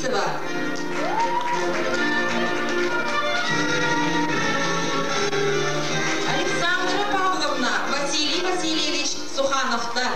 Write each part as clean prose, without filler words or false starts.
Новицева. Александра Павловна, Василий Васильевич Сухановтар.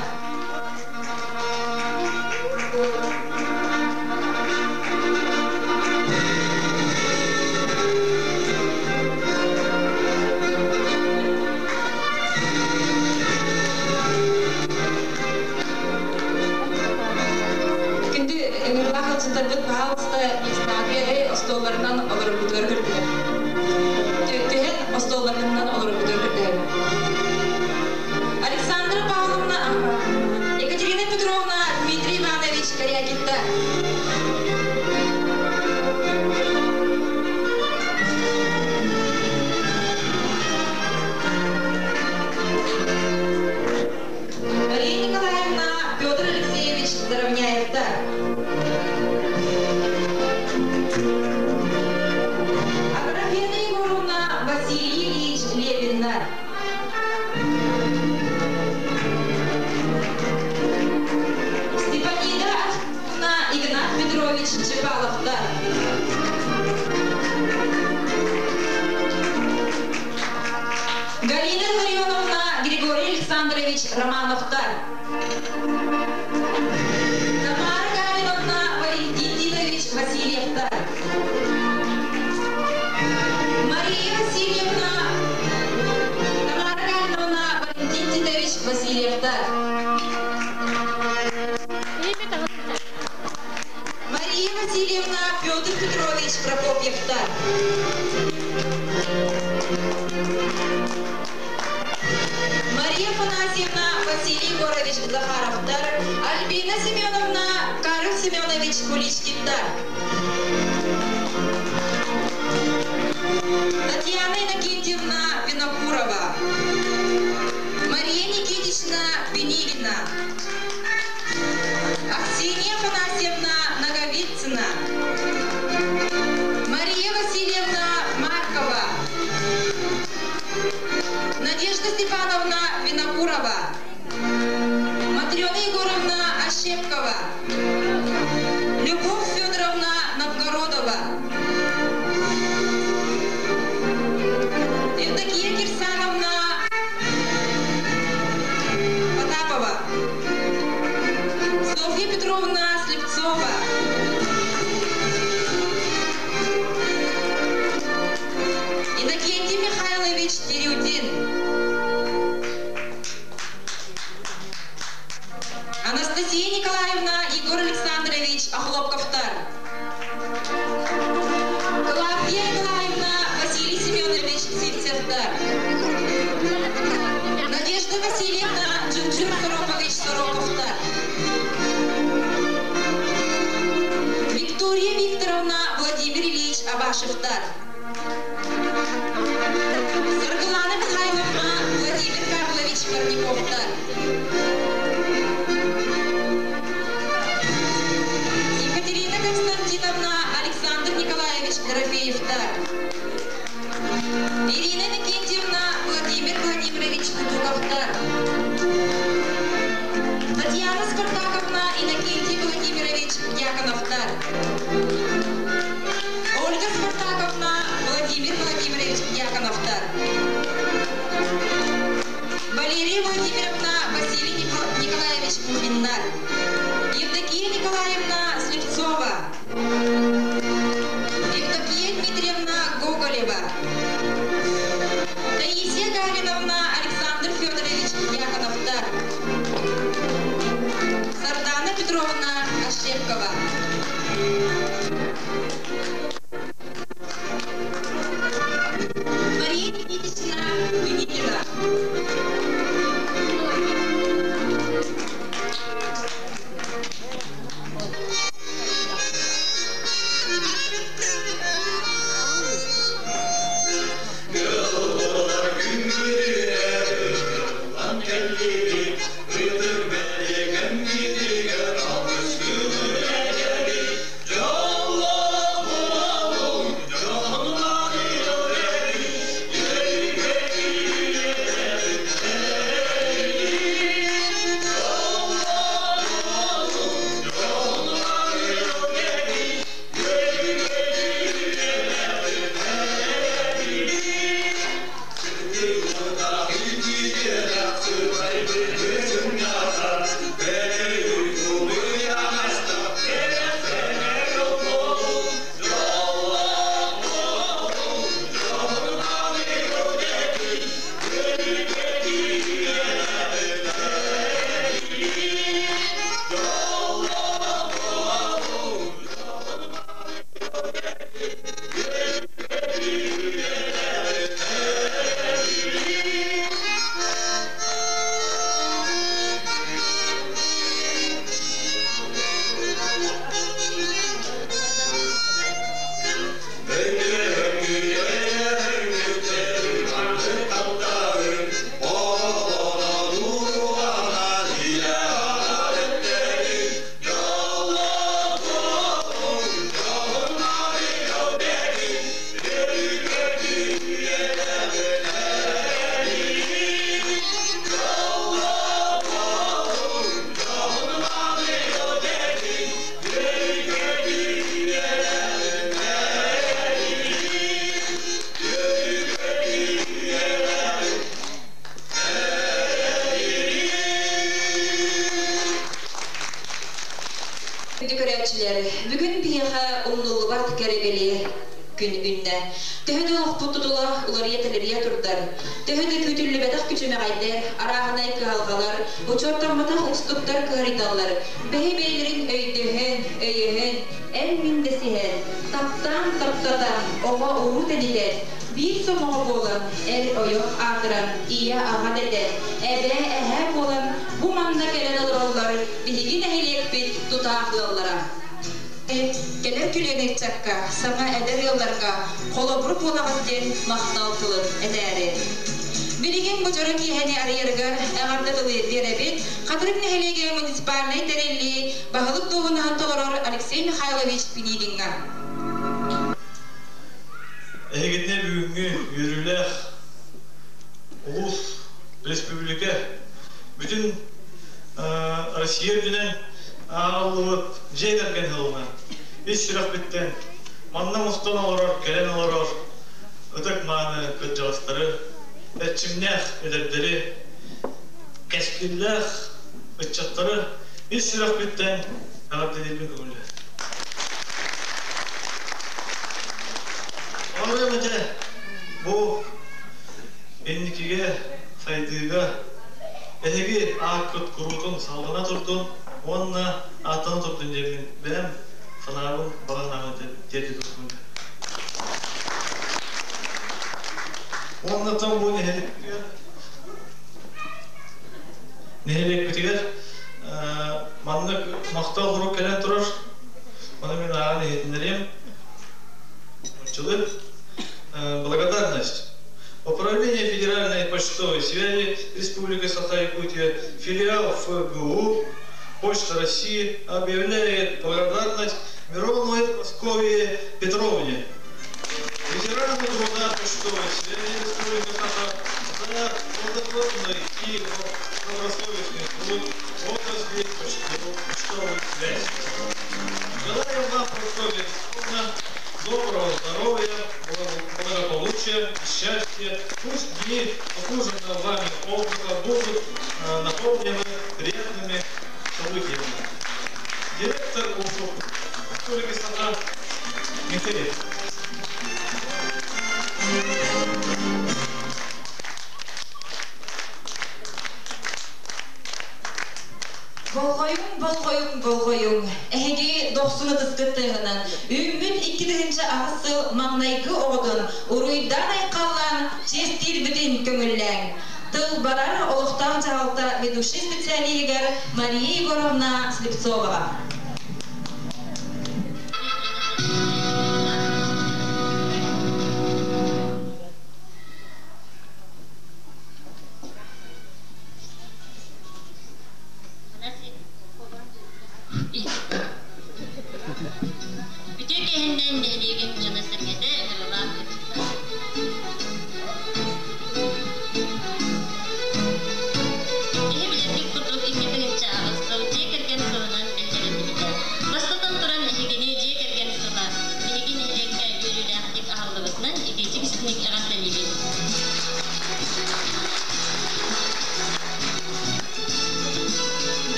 Александра Павловна, Екатерина Петровна, Дмитрий Иванович Корягин-то. Мария Николаевна, Петр Алексеевич Заровняев-то. Василий Ильич Левин-то. Степанида Игнат Петрович Чепалов-то. Галина Ларионовна Григорий Александрович Романов-то. Тамара Галиновна Валентин Дидович Васильев-то. Мария Васильевна, Тамара Галиновна Валентин Дидович Васильев-то. Мария Васильевна Петр Петрович Прокопьев-то. Мария Афанасьевна Василий Егорович Захаров-то. Альбина Семеновна Карл Семенович Куличкин-то. Татьяна Иннокентьевна Винокурова. Мария Никитична Бенилина. Аксения Афанасьевна Наговицына. Мария Васильевна Маркова. Надежда Степановна Винокурова. Матрена Егоровна Ощепкова. Любовь Федоровна Новгородова. Евдокия Кирсановна Потапова. Софья Петровна Слепцова. Иннокентий Михайлович Терютин. Анастасия Николаевна Егор Александрович Охлопков-то. Клавдия Николаевна Василий Семенович Сивцев-то. Надежда Васильевна Джунджун Соропович Сороков-то. Виктория Викторовна Владимир Ильич Абашев-то. Саргалана Михайловна Владимир Карлович Парников-то. Екатерина Константиновна Александр Николаевич Дорофеев-то. Ирина Иннокентьевна Владимир Владимирович Кутуков-то. Татьяна Спартаковна Иннокентий Владимирович Дьяконов-то. Ольга Спартаковна Владимир Владимирович Дьяконов-то. Валерия Владимировна Василий Николаевич Мухин-то. Евдокия Николаевна Слепцова. Евдокия Дмитриевна Гоголева. Таисия Галиновна Александр Федорович Дьяконов-то. Сардана Петровна Ощепкова. Мария Никитична Венедина. көрәчілер, бүгін бияға ұмнылы бар тікәребелі күн үнне. Төһөді ұқпұттыдыла ұлар етілерге тұрдар. Төһөді көтілі бәдіқ күчіме қайдар, арағынай кығалғалар, ұчортармата ұқстықтар кығариталар. Бәйбейлерін өйдіхін, әл миндесіхін, таптан, оға ұғыт әділер. Bir somağı bolun, oyuk artıran, iya ağa dede, əbə bolun, bu manda gelen olurlar, bihigin əhliyek bit tutaqlılara. Gelir külenek çakka, sana eder yollarga, kola burup olağız den maqtaltılın edəri. Bilgin bu jorun kihəni arayırgar, əğardadılı derebit, Qadırık Neheliga municipalnay derelli, bağılık doğunan toloror Alexey Mikhailovich Piniginga. Эгидне бүгүнгү үйрүлэх улус республика бүтүн Россия менен алып жейдерген хылына бес ширак биттен манна мустан алар келен алар өтөк мааны көтжалыстары эчимнех элердери кескиллех өтчаттары бес ширак биттен агартелбин көңүлү Ağrı'da bu enlikige, saydıga, ehegi akıt kurutun sağlığına turdun, onunla atını turdun demin. Benim sanarım bağlanamı tercih tuttum. Onunla tam bu nehelik bitiger, manlık maqtal kurup gelen durur. Onu ben ağa niyetinleriyim. Благодарность. Управление Федеральной почтовой связи Республики Саха-Якутия, филиал ФГУ, Почта России объявляет благодарность Мироновой Прасковье Петровне, ветерану труда почтовой связи Республики Саха, за плодотворный и добросовестный труд в отрасли почтовой связи. Желаю вам, Прасковья Петровна, доброго здоровья, благополучия, счастья. Пусть дни окруженного вами отдыха будут наполнены приятными событиями. Директор Республики Саха Михаил. Bolgoyun. Ehegi 90 tıskıttığından, ümmün 2. ağısı mağnaygı oğudun, uruydan ayqallan, çestir bütün kömüllen. Tıl barar oluqtan çağılta ve duşi spesialiyegar Mariya Igorovna Slipsova.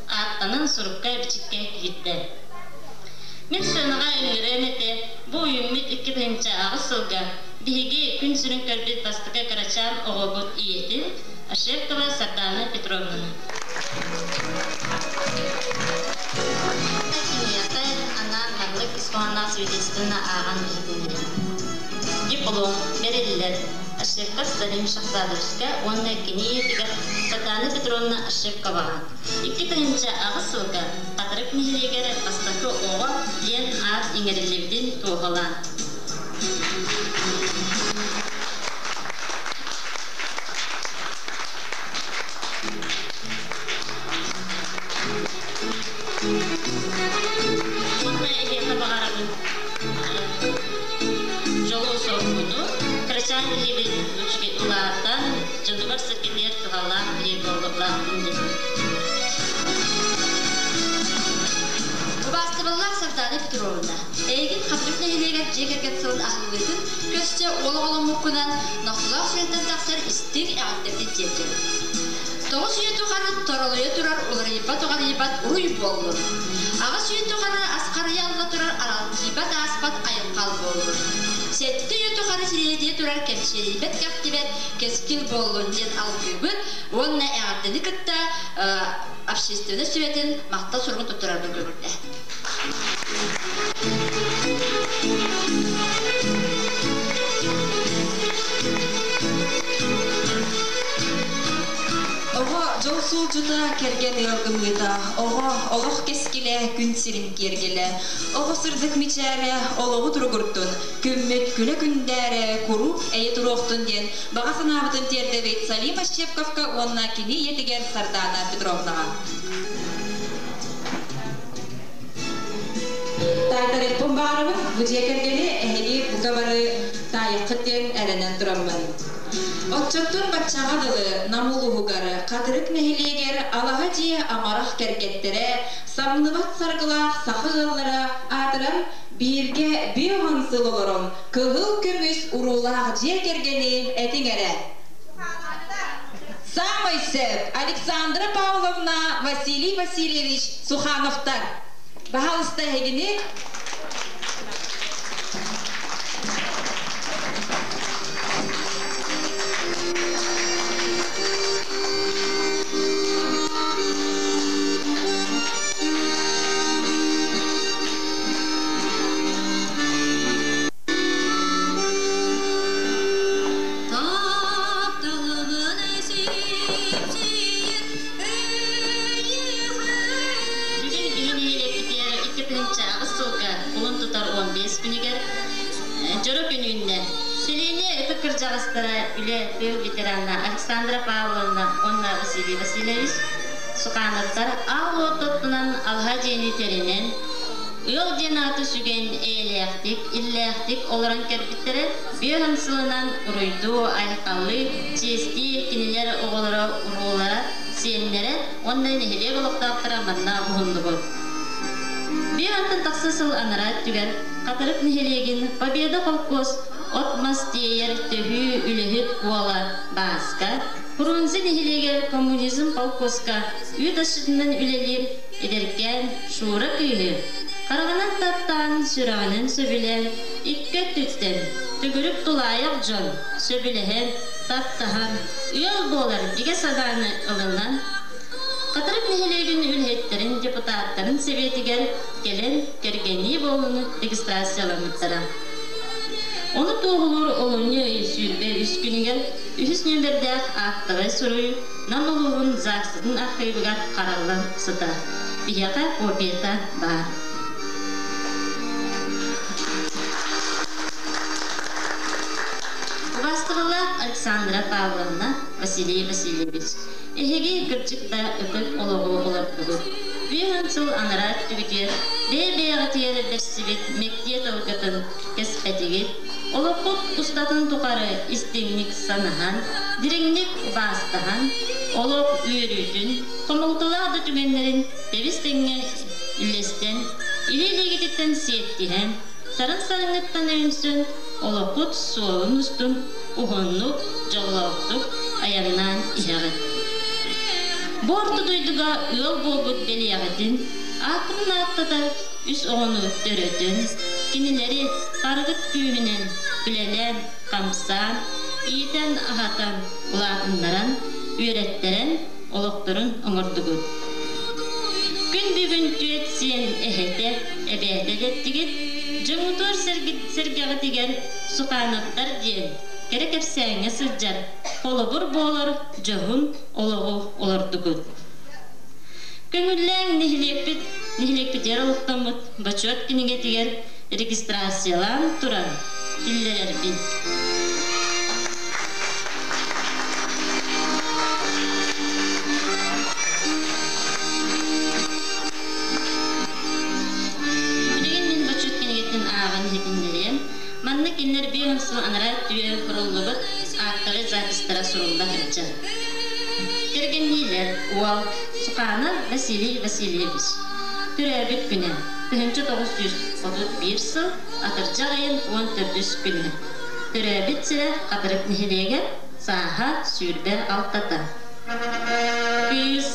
Аттанын сурукка бичикке күйітті. Мен сыныға үлгіренеті, бұл үміт 2. ағысылға биһиги күн сүрін көрбет бастықы қарачан оғобут иеті Ашевкова Сардана Петровна. Анан марлык испанлық свидетельствоны аған диплом берелілер. Ашевка Салим Шахзадовска, онна кение тигер Сардана Петровна Ашевкова. 2. ағысылға Qadırık Neheliga бастықы оға ден ат еңерілерден тоғылан. Онна егеті бағарабын жолу соғыны, Крачан Билин үчке улаатан жындыбар сыркетер тухалла еболлаклаатын. Убастыбыллар Савтаны Петровна. Эйгин хатырыпна хилегер жекерген сылын ахылысын көсче олы-олы мукунан нохтулар сүйеттен тақсар истик әғаттарды жетер. Тоғы сүйет тұғаны торолуя тұрар уларыйба тұғаны ебат ұруй болу. Аға сүйет тұғаны асқарыя алла тұрар аралыйбат аспат айыққал болу. Сетті үйет тұғаны сирейдей тұрар кәмшерейбет кәптебет кескил болуын ден ал көбіт, онына әғаттыны күтті общественный сүйетін мақта сұрғын тұттырарды көрді. Оға жол сулжуна керген ылгымыда, оға олық кескіле күн сирин кергеле, оға сырдық мечәрі олығы тұрғырттын, күммет күлі күндәрі күру әйе тұруқтын ден, баға санабытын терді вейт Салима Щепковка онна кені етігер Сардана Петровнаға. Тайтарет бомбарымы бұжия кергені әйелі бұқабары тайыққыттен әрінен тұрамын. Отчоттун батчағадылы намулу хугары қатырык нәхилегер алаға жие амарақ кәркеттере, самныбат сарғылақ сақығылары атырам бирге биоғансыл олырым, кығыл көміс урулақ жие кергені әтіңері. Самый сөп Александра Павловна Василий Васильевич Сухановтар. Бағалысты әгені Александра Павловна, Онна Василий Васильевич Сухановтар ал ототтунан алға жени теренен ыл денаты сүген эйлектик, иллектик оларан кербиттері бүйін сылынан ұруйду, айқалы, чести, кинелер оғылары ұруылары, сиенлері ондай нехеле болуқтақтыра манна ұғынды бұл. Бүйінтін тақсы сыл анара түгер, қатырып нехелеген Победа колхоз отмас дейер төхі үліхіт куала басқа, Құрунзы нехелегер коммунизм колхозка үйдашыдынан үлелер едеркен шуыра күйі. Қарағынан таптан сүрағының сөбілер, икке түттен, түгіріп тұлайық жон, сөбілеген таптаған, үйел болар биге саданы ылынан, қатырып нехелеген үлхеттерін депутаттарын себетігер келен кергені болуны регистрацияланықтыра. Оны тоғылыр олыны сүйірбе үскінігер үхіс нөмірдәк ақтығы сұрой, намылуғын зақсыдың ақайбығар қаралан сыта. Бияға обета бар. Убастығыла Александра Павловна Василий Васильевич. Эхеге күрчікті өкіл олығы олар бүгір. Бүйін сыл анарат түгідер, бей-бейға тиері дәшсібет мектет олғытын кәспәтігет, олыққұт ұстатын тұқары істемнік санахан, диреңнік бастаған, олық үйірітін, қомылтылады түгенлерін тәвістеңе үлестен, илелегететтен сеттіген, сарын-сарыңыттан өңсін, олыққұт суылын ұстын, ұғынлық, жоллауқтық, аяннан иғағыт. Борты дойдыға өл болғыт бәлі ағытын, ақырын аттыда үс оғыны төретін, кенелері қарғыт күйінен, білелен, қамсан, иетен ағатан, ұлағындаран, үйреттерен, олықтырын ұңырдығыт. Күн бүгін түйет сен әхеті, әбәдәдеттігіт, жыңытыр сәргеғі деген сұқанықтар дейін, керек әпсәңе сылжар, қолы бұр болыр, жоғын олығы олардығыт. Көңілләң нехилекпетер олықтамыт, бачот кенеге тегер регистрациялан тұран, тілдерер бін. Білеген мен бачот кенегеттен ағын хетіндерем, манны кенлер бейін сыл анарат түйе құрылығыт, сұрылда хәрчар. Кергеннейлер уал Суканов Василий Васильевич. Түрәбет күнә 1931 сыл атырча айын 14 күнә. Түрәбет сірі қатырып нехелеге саха сүрбе алтата. Күйіз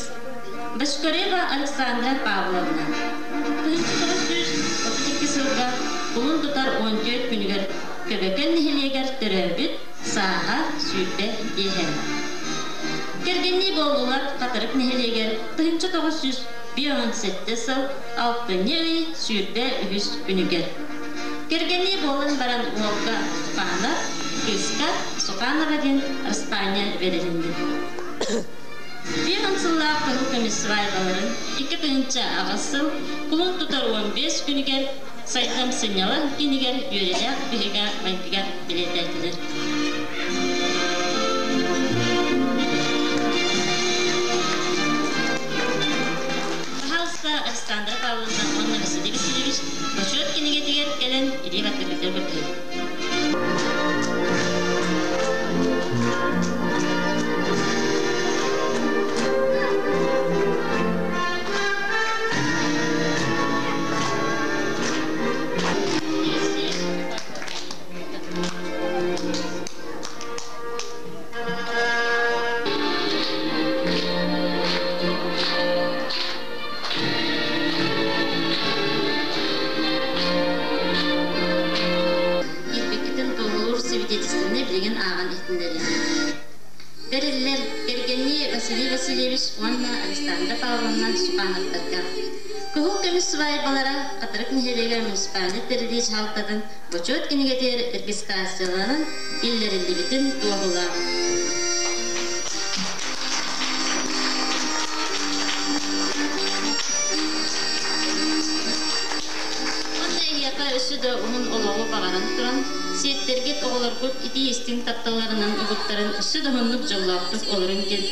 Башкорева Александра Павловна. 1932 сылға бұлын тұтар 14 күнігер көбекен нехелегер түрәбет саха сүрбе ехен. Кергенни болулар қатырып нехелегер 1917 сыл 6 сүрбе үгіз күнігер. Кергенни болын баран уолга Сукана, Киска, Суканова ден Распания верелінді. Bir ансыллар қығыл комиссвайғаларын 2-нче ағасыл құлын тұтар 15 күнігер сайтам сынялы кенігер үйерелер үйеге мәңкігер білетәйтілер. Александра Павловна, Анна Василий Васильевич, башот кенеге тегер келен илеп аттыргытыр бөтөй. Береллер Кергенни Василий Васильевич, Анна Александра Павловна Сукановтарга. Кухук комиссвай балара қатырық нехелегер муниципалит терелич халтадын бочот кенегетер регистрацияланын иллерилибитин туағыла. Өсі да оның олығы бағаран тұран, сеттергет оғыларғыт ити естің тапталарынан ұғыттарын өсі да ғынлық жоллақтық олырын кен.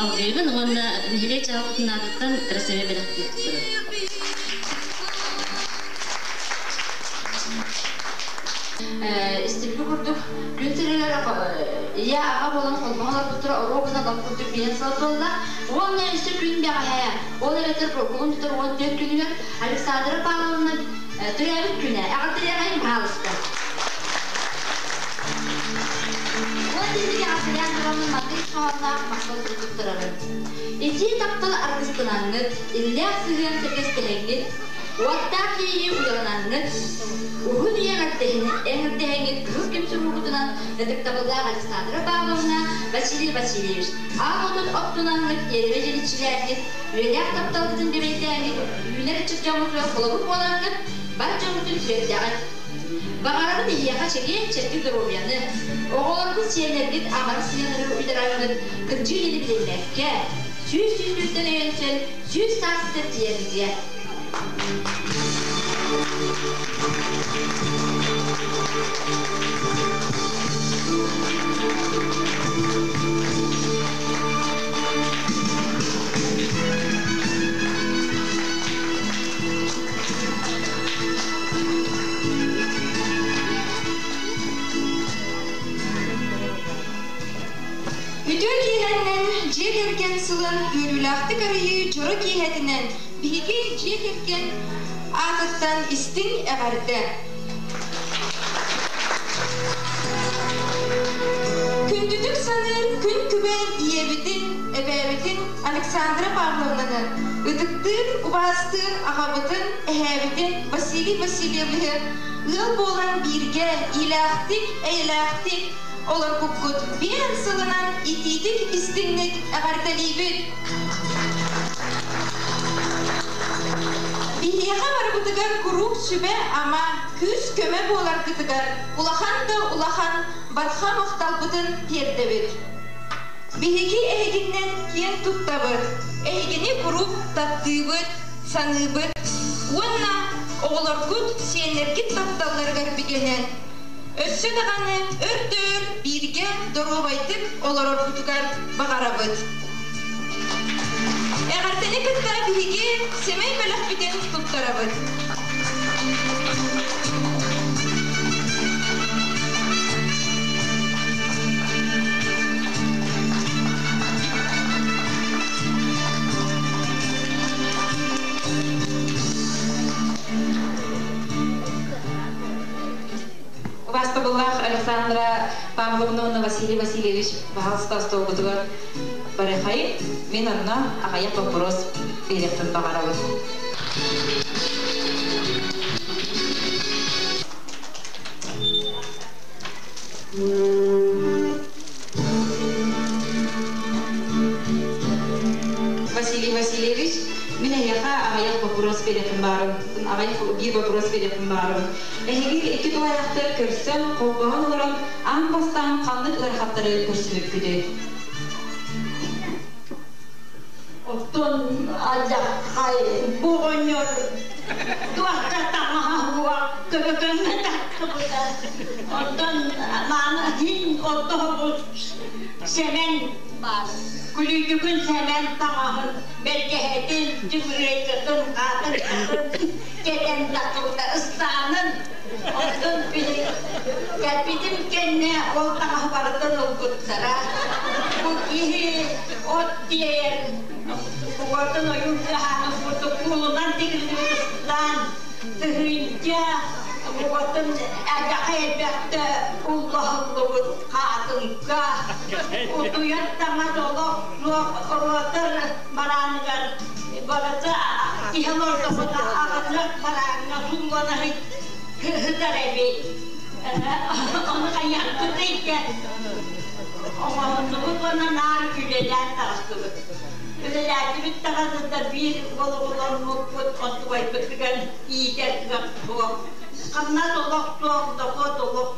Алғайбын оғынна нехелек жағылтын адыттан рәсеме бәріқтік тұрыр. Истілгі күрдік, күнтірелер ия аға болан қолмағалар бұттыра оробына лаққырдық бейін салдырылда. Оғынна өсі күн бәға хәя. Ол әретір бұғын тұтыр 14 күнігер Александра Павловна Түрәбет күнә, ағатырияғайым қалысты. Ол дендегі ағатыриян тұрамның мағдыр қауарына мақсал тұрдық тұрары. Эти таптал арғыстынаңыз, ілләқ сүйген сәкестігіңіз, уақта кейі ұяланаңыз, ұғын еңіртігіңіз күз кемсі ұғытынан әдік табылдағы Александра Павловна Василий Васильевич. Ағылдың оқтынаңыз, ереве желітшілеріңіз, үйеләқ тапталдың демейдәңіз, үйінер чықжамызға қолығып болаңыз, бар жамытын сөйдәғын. Бағарабын ияға шеген чәтті дұрубияны. Оғыларғы сиенергет ағары сиенері ұйдырағын күнчі елі білемәкке. Сүйіз-сүйізден өйенсен, сүйіз сарсызды тиеріңізге. Ütür kihenden jekerken sılın görülakты karıyı çoro kihetinden bilgi jekerken ağıttan istin eğardı. Kündüdük sanır kün küben iyebitin, ebebitin Alexandra Pavlovna'nın ıdıktır, ubastır, ağabıtın, ehebitin Vasily Vasilyevlihi ıl bolan birge ilahtik, eylahtik Olar kukkut bir sılınan itidik istinlik eğardalibit. Bihiyaha var butıgar kurup sübe ama küs köme bolar kıtıgar. Ulahan da ulahan barha mahtal bıtın perdebit. Bihiki ehiginden yen tuttabıt. Ehigini kurup tattıbıt, sanıbıt. Onunla oğlar kut siyenlergit tattallar garbigenen. Өссі дағаны өрттөр бірге дұрғабайтып олар орғытуғар бағарабыд. Әғартені күтті бігі семей бөлік бітен тұттарабыд. Александра Павловна Василий Васильевич Бахалстас Тобутугар Барехай, мен одна ағаяқ вопрос беректін бағарабыз. Василий Васильевич, мен ағаяқ вопрос беректін барым. Ағаяқ bir вопрос беректін барым. Әйгер екі туаяқтар көрсен, қолғаған оларым, аң бастан қандық ұрақаттары көрсініп күді. Oton ajak kai bonyor tuaka tamaha kebetulan tak kebetulan oton mana hin otobus semen bas kulügün semen tamaha belgehetin cümleyetun kadın gelen takılda ıstanın oton bile gelbidim kenne o tamaha vardan olgutsara bu kihi ot diye Buatın oyun hanım protokolunan tigristan terinca buatın ada elbette Allah'ın kadınka utuyan tangan dolok buatın marangar barata ihamor kepada anak marangar sungguh hitarebi orang kaya ketiga orang sebutkan nar kudelan terus Özellikle bir tarafında bir balıklar mutlu oturay bekleyen iyi gerçekten bu. Kanat olak dolak.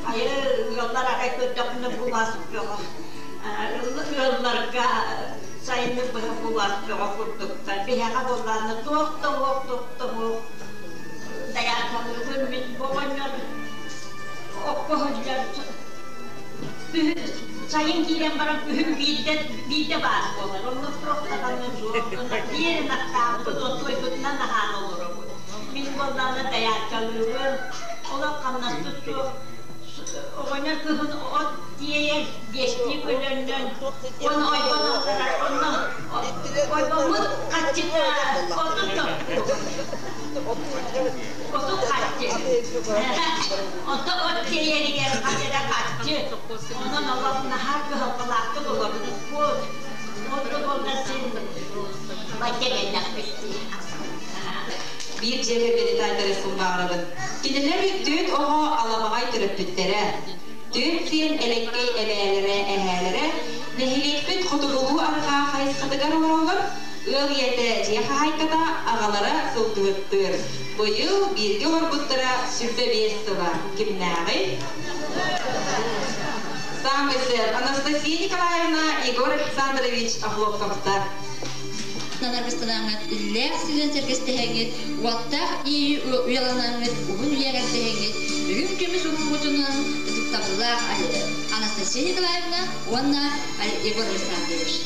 Hayır yollara kötüne bulaşıp yok. Yollara sayını bulaşıp yok kurduklar. Bir haka dolarını doktor. Dayanamıyor bir babanlar okuhacılar. Sayın kiren barang bide bas kolar. Onu proklamanın zorunda. Diğer nakta tutup tutnan nahan olur. Biz bunlarla dayak çalıyor. Ola kanat tutuyor. Ona kızın ot diye geçti bölümden. Onu oybamız kaçtı. Otu kaçtı. Otu ot diye yer kaçtı. Onun Allah'ın her bir halkalaktı olabilir. Otu olmasın. Başka Bir ceher belirtayları sunmağırabın. Kendileri düğün oğu alamağay türüpütlere, düğün siyen elekkey emeğlere, nehiliyetbün kutuguluğu arığa kayıskıdıgar oğrağın, ıl yete ciha haykada ağalara sıldıvıttır. Bu yıl birge orbutlara sürbe beysi var. Kimnağın? Samvesi Anastasiya Nikolaevna Igor Alexandrovich Ahlovkov'ta. Narbistanangat iller silen sergestehengit wattaq iyi uyalanangat ubun uyagatehengit bugün kemiz ubutunun tablar Anastasiya Nikolaevna onna Igor Alexandrovich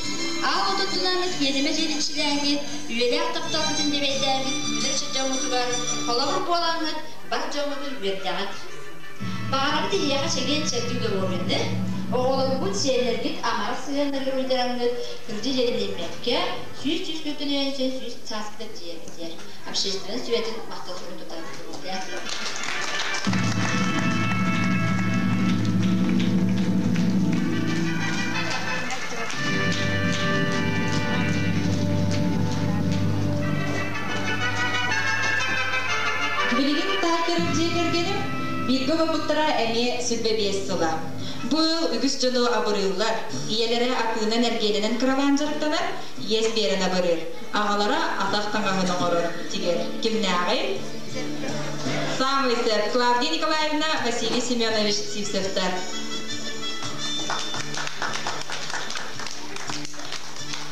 al otutunangat yedime jelitçilengit üyeler taptapıtın debeydergit üler çıcamıtı var kolabur bolangat barcamıtı üyerdagat bağırabı yağa çegen çektiği görüyordu. Oğlan bu şeylergit amarak silenlerler uydurangat kırcı yerilemekke süs götüneyince süs saskıda diyebilir. Общественный süretin mahtasını tutarlar. Bilgin tartırıp cekergenim, bilgi vaputlara emi sübbe biyesiyle. Bu ügüs jonu abırıyorlar. İyelere akılının ergeninin kıravancılıktalar, yes bir yerine barır. Ağalara ataqtan ağını orur. Tiger, kim ne ağayım? Samvesi Klavdiya Nikolaevna Vasiliy Semyonovich Sivsevtar.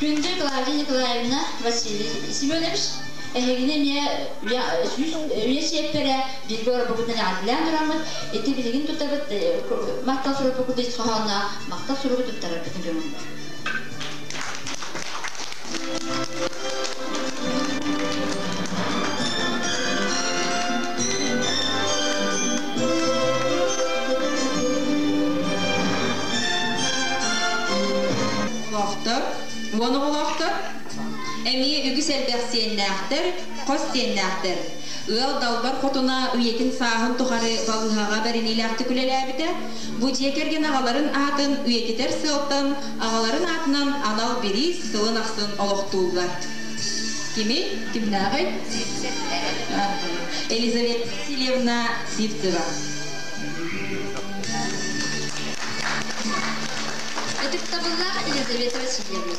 Günde Klavdiya Nikolaevna Vasiliy Semyonovich üye şehpere bilgi orabıgıdan adilen duramız. Eti bilgin tutabıt maktal sorabıgıda soğanla maktal sorabıgı tutarır bütün dönümler. Vaxtı, onu vaxtı. Emi ügüs elbək siyenləxdir, qos siyenləxdir. ыл далбар хотуна үйетін сағын тұхары балыға бәрінейлі артикулеләбіті, бұ жекерген ағаларын атын үйететер сылтын, ағаларын атынан анал бері сылын ақсын олықтуылар. Кими? Кимді ағай? Елизавета Васильевна Сивцева. Өтіп табыллағы Елизавета Васильевна.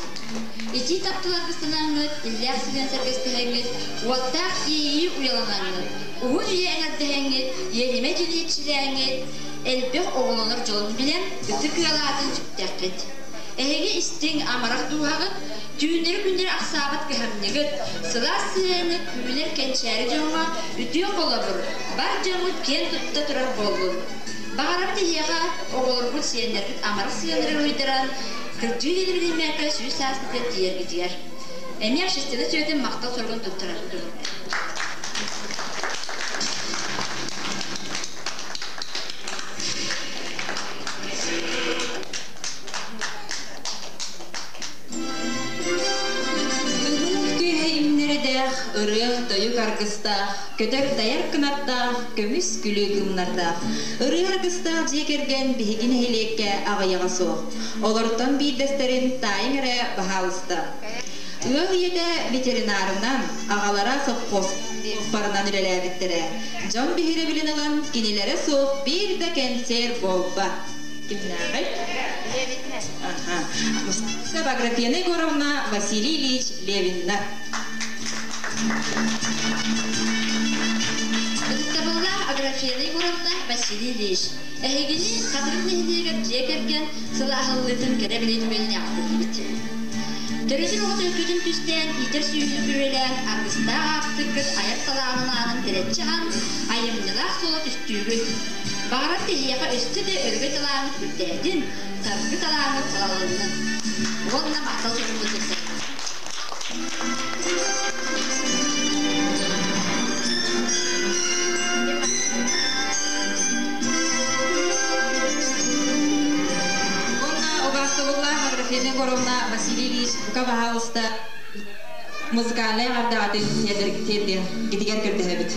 Ити таптыларғыстынаңыз, Ильяс сілен сәргістігіңіз, уаттақ ейі уяланаңыз, ұғын үйе әңәттігіңіз, елеме жинетшіләңіз, әлбек оғылыныр жолын білен, үті күйалатын жүктәқет. Әйге істің амарақ дуғағын, түйіндері күндері ақсабыт кәхімнігіт, сыла сыйыны күмінер кәншәрі жоңа үтіе қолы бұр, бар жоңыт кен тұтты тұрар болғын. Бағарап дейеға оғылыр бұл сиендергіт амарақ сыйыныры өйдіран, Кырджын елімінің мәкі сүйіс сәсінтен тиер кетер. Әме ашыстыны сөйден мақтал сорғын тұттырар. Ырық тойық арғыстақ, көтір даяр қынаттақ, көміс күлі ғымнардақ. Ырық арғыстақ жекерген бігін әйлекке ағаяға соқ. Оларттан бейдестерін тайын әрі бағалысты. Үғ еді ветеринарынан ағалара соққос барынан үреләбіттірі. Жон бігірі білін алан кенелері соқ бір де кәнсер болба. Кімді ағай? Мұстаса Багратияна Егоровна Василий Ильич Левинна. Өтіттабылға Аграфияна Егоровна Василий Ильич. Әйгені қадырын нәйдегер жекерген сылағылытын кәрі білетін бөліне ақтырды бітті. Төресін оғыт өкөтін түстен итер сүйініп бүрелен арғыста ақтыққыт аяқ салағын анын тіретші ан айымнылақ солық үстүйгіт. Бағарат тегеға өсті де өргі талағын күрдәдін, сарғы талағын салалының. Оғылына мақтал сөзін бұтырды. Аграфияна Егоровна Василий Ильич Кавахалыста музыкальный ардатын тедер гитигер көрді әбіт.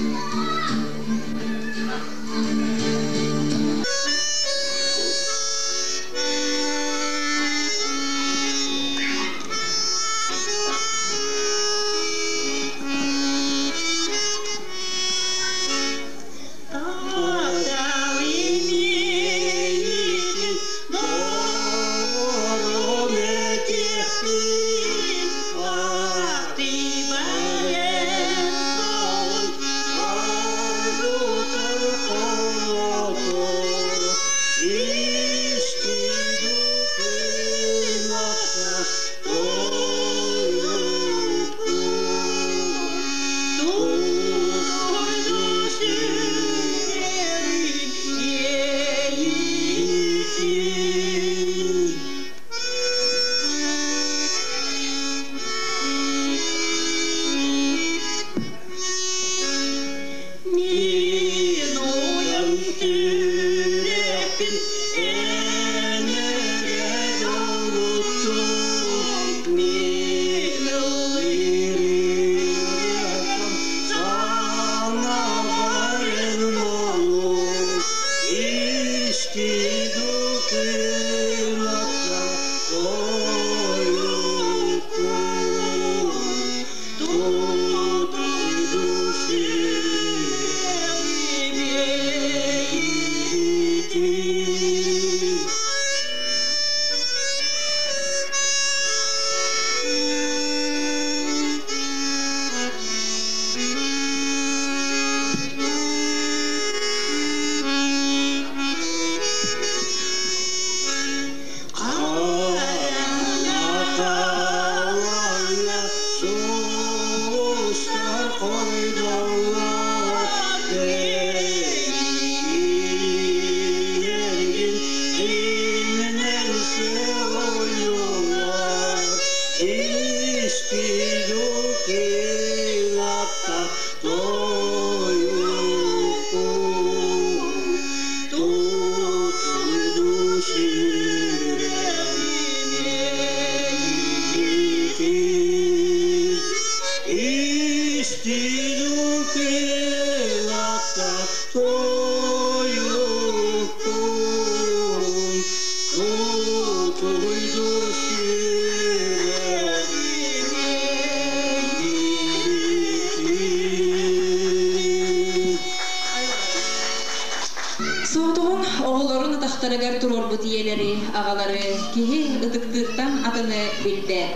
ataqtarıgar turor bu diyeleri, ağaları, kihi ıtıktığıttan atını bilbe.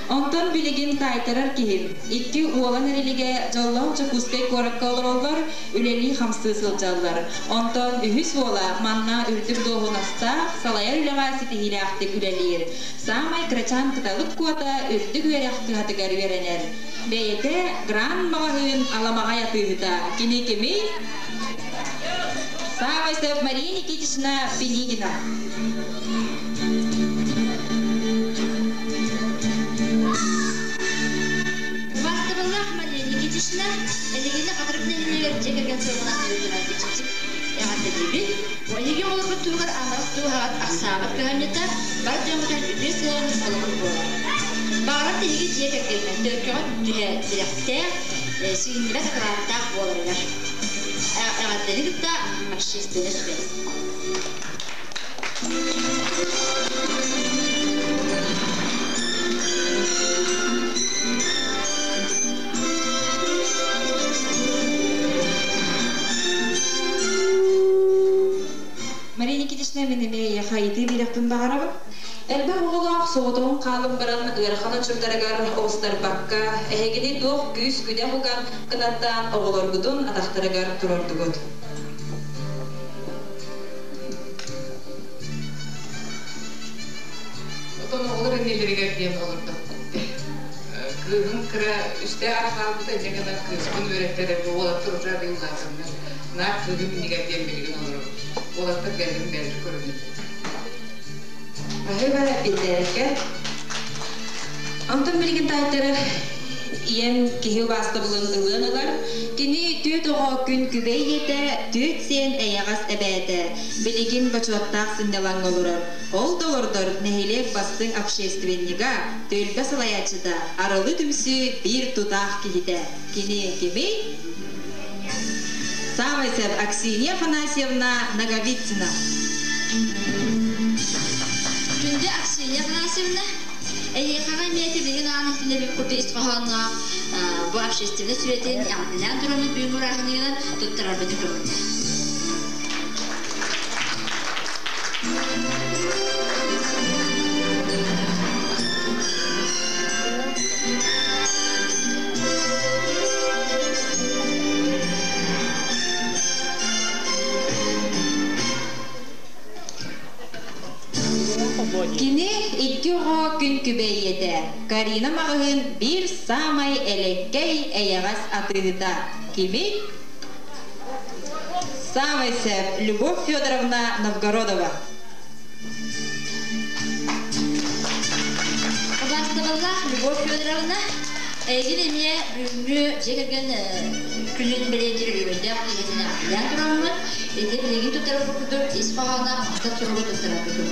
Ondan biligin taytarar kihim. İki uolan erilige jollavca kuskay korakka olurlar, üleli hamsı sıljallar. Ondan ühüs ola manna ürdük doğunasta, salaya ülega siti hilaktik ülelir. Samay kraçan kıtalık kuata ürdük üyelakti hatıgar üyerener. Beyete gran mağahın alamağa yatığıda. Kini kimi? Samay Sef Marini kitişina biligina. Geçişine eleginde kadırıp nehineler çekerken sormadan öldüren geçecek. Eğaddediği o ilgi olup tuğgar anlatığı hayat aksabat kıhanyeta var dönmeden bir sığınız olumlu bu. Bağırat ilgi çekerken dörküğün direkte suyunlara kıratta olurlar. Eğaddediği de akşestene süreyiz. Marini kitişne meneme haydi bilektun bağırabı. Elbe oğulaq soğuduğun qalın biran ırxana çürtaragar oğustar bakka, ehegini doğ güz güde hugan kınattan oğulorgudun ataqtaragar turordugud. Oton olur eneleriga diyen olurdu. Kızın kıra üstte arxalbıda jegana kız bunu öğrettere bu ola tururlar yıllarında. Nak kızın niga diyen bilgin olur. Olakta geldim körünü. Ahıra bilderke. Ondan bilgin taytları iyem kihi basta bulundığın olar. Kini tüt oğa gün kübeyete, tüt sen eyagas ebede. Bilgin başlattaq sindelan olurur. Ol dolurdur nehilek bastın общественниga, tölbe salayacıda, aralı tümsü bir tutaq kihide. Kini kimi? Самойсев Аксинья Афанасьевна Наговицына. Günde Akşener Афанасьевна, Kagan niyeti bilgin anıhtinde bir kurdu İsfahan'a bu общественный süretin yandilen durumu büyük uğrahınıyla tutturar beni durumda. Kini iki oğa gün kübeyede. Karina mağın bir samay elekkey eyagas atığıda. Kimi? Самойсев Любовь Федоровна Новгородова. Бастыбаллах Любовь Федоровна, Генеме Брюмлю Жекерген күнün belediyelerinde yaptığını bilen duramı, de bilgin tutarı okudur, İsfahan'a hasta soru tutarı okudur.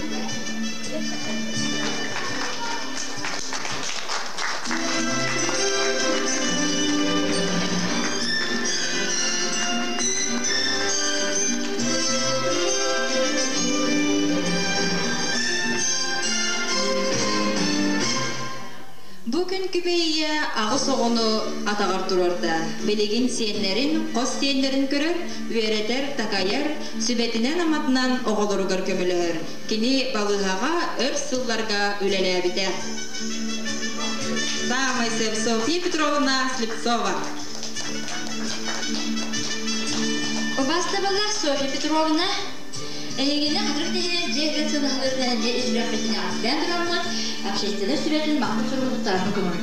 Bugün kübeyye ağı soğunu atağır dururda. Biligin siyenlerin, kos siyenlerin körür, üyereter, takayar, sübetinen amatından oğulurugar kömülür. Kini balıhağa, ör sıllarga ülelebide. Самойсев Софья Петровна Слепцова. Бастыбаллах Софья Петровна, Генеме Хадрыктehine Cehret sınıhlarına ne izrafetini aslen duramı, общественный süretin mahmut sorumlu tarafı kumurdu.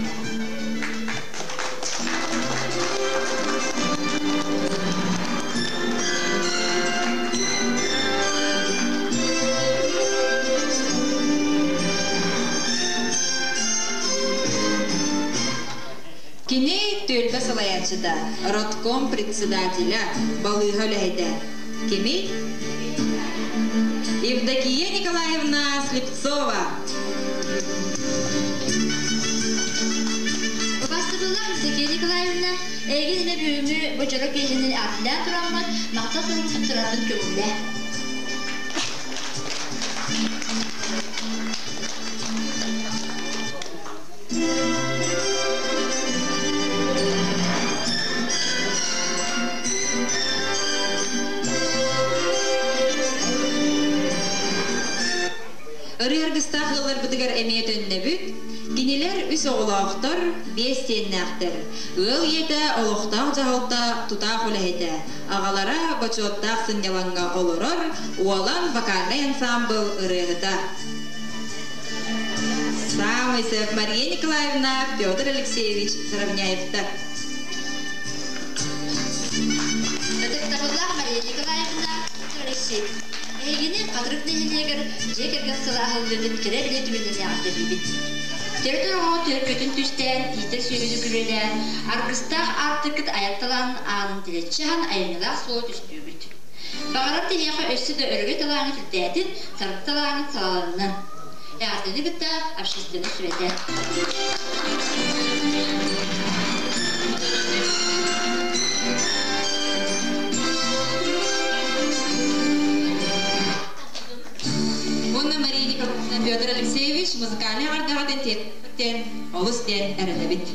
Kini tölbe salayançıda, Ротком председателя Балыга Лейде. Kimi? Евдокия Николаевна Слепцова. Бастыбаллах Евдокия Николаевна, Gene büyümü Bocarak Gece'nin adıyla duranlar, Makta sorumlu tarafın kömürle. Ырыаргыстахылар бытыгар эмиет өннебүт, кинилер үс оғылақтар, бес теннәқтір. Ыл ете олықтақ жағылта тұтақ үләйді. Ағалара бачуаттақ сыняланға олырыр, уалан вокальный ансамбл ырыгыта. Самойсев Мария Николаевна, Петр Алексеевич Заровняев-та. Тахыллах Мария Николаевна, Петр Алексеевич. Эгини кадырык нехилегер жекерген сылахылдырдып кере биле түбүнүн ягды бибит. Тердер оң төркөтүн түстен, итер сүйгүзү күрелен, аргыстах артыкыт аятталан анын тилетчихан айнылах суот үстүүбүт. Багарат тилеха өссү да өргө талаңы түлтәтин, сарып талаңы саланынан. Ягдыны бітті общественный сүрете. Мария Николаевна, Петр Алексеевич музыкальный ардагатын тен, олыс тен әрілебет.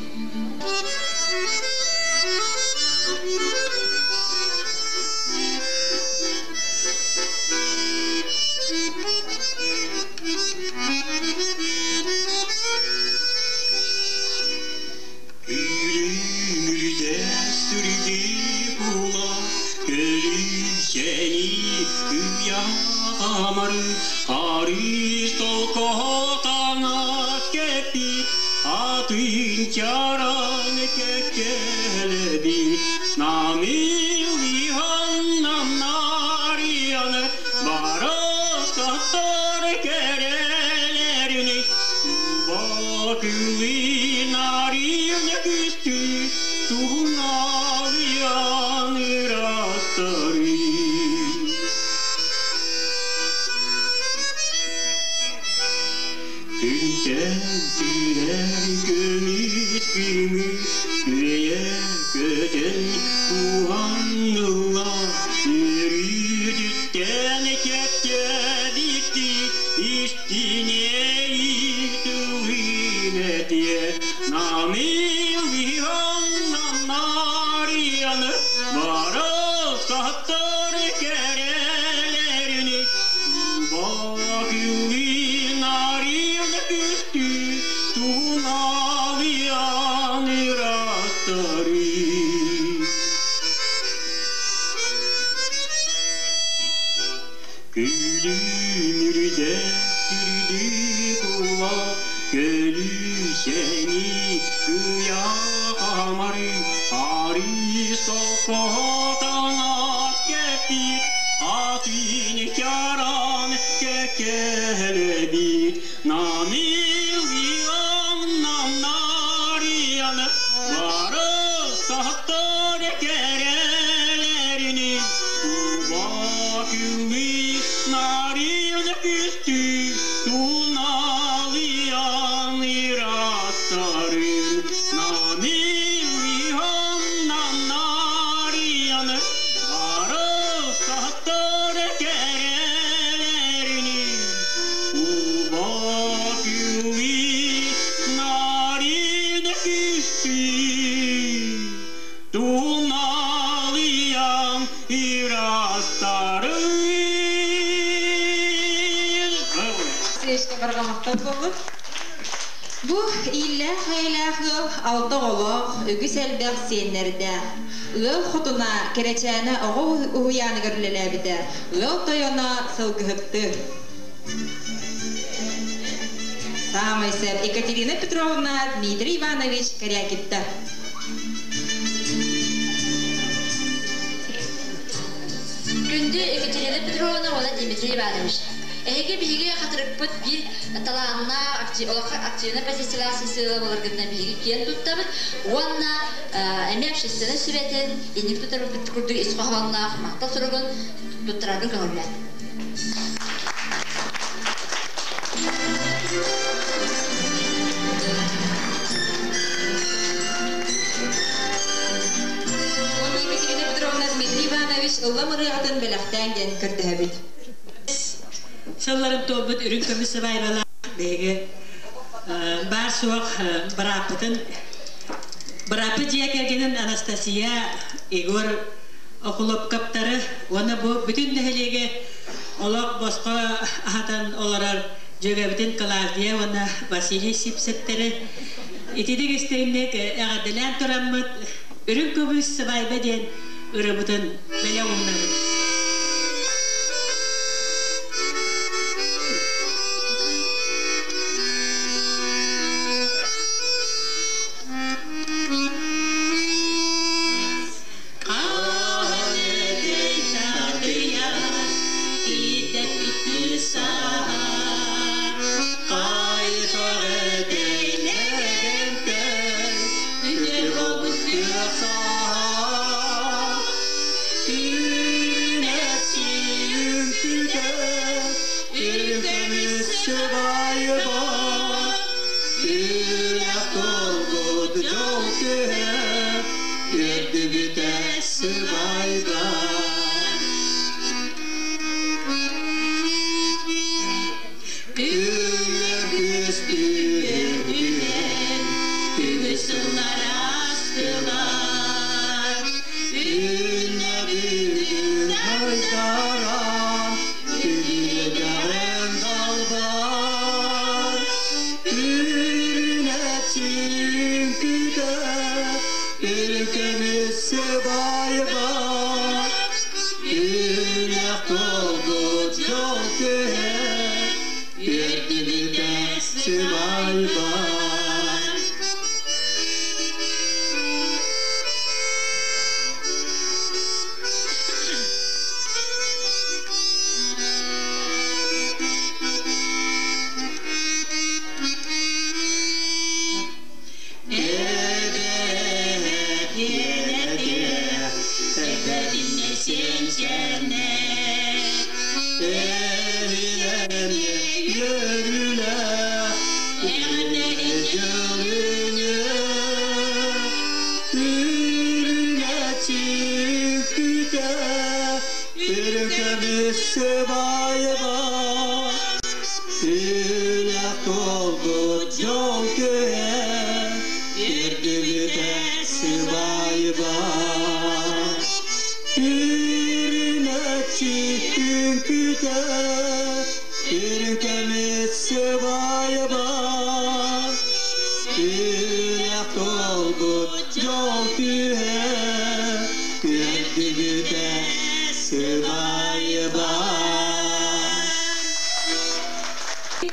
Bu illa haylağı aldı olaq, ügüs elbaq senlerde. Il xotuna kereçene oğu uyanı görüleləbide. Il toyona sılgıhıttı. Самойсев Екатерина Петровна, Дмитрий Иванович Корякитта. Күнді Екатерина Петровна, ола Дмитрий Иванович. Эге биге хатырыппыт бир талаанна активна позицияласы боларгына биге кен туттабы. Онна эме общественный сүретен иник тутарып курду исхаванна макта сургун туттарады көңүлләр. Екатерина Петровна, Дмитрий Иванович ылламыры атын беләхтән ген кирдәбит. Сылларым тобыт үрін көмісі байрала бәйгі бар суақ бірапы жия кергенін Анастасия Егор оқылып каптары оны бұ бүтін дәхелеге олақ босқа ағатан оларар Жөгөбүтүн Клавдия вона Василий Сипсеттери итидик истейнек эгадылан тураммыт үрүн көбүс сыбайба ден ырыбытын беле уунабыт.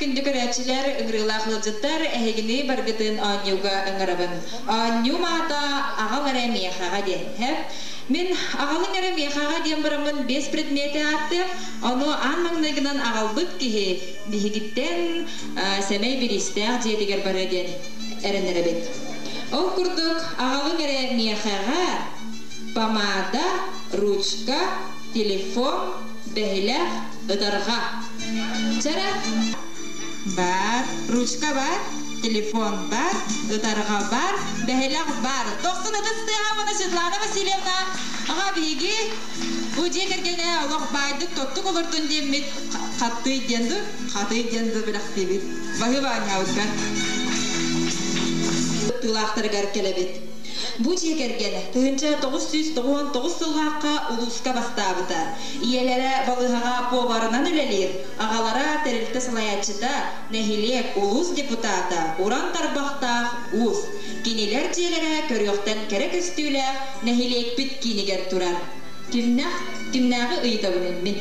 Күндүкөрәчиләр ыңгырылахлыжыттар әһегини баргытын анюга ыңгырабын. Аню мата агалара мехага ден. Мен агалыңара мехага ден барамын 5 предмети атты. Аны анмаңнагынан агалбыт кихи бихигиттен семей биристер жетигер бара ден эренеребет. Ол курдук агалыңара мехага помада, ручка, телефон, бәһиләх, ыдарга. Чара бар, ручка бар, телефон бар, ыдарга бар, бәһиләх бар. 90 Светлана Васильевна, ага биги, бу жекергене Аллах байды тоттук олортун демит катты денду билак дебит. Багыбаня узган. Тулактыргар келебит. Бу жекергене тыгынча 999 сылгакка улуска бастабыта. Иелере балыгага поварынан үлелер. Агалара терилте салаячыта нехилек улус депутата уран тарбакта уз. Кинилер жерлере көрөктен керек үстүлө нехилек бит кинигер турар. Кимнагы ыйтабын мен.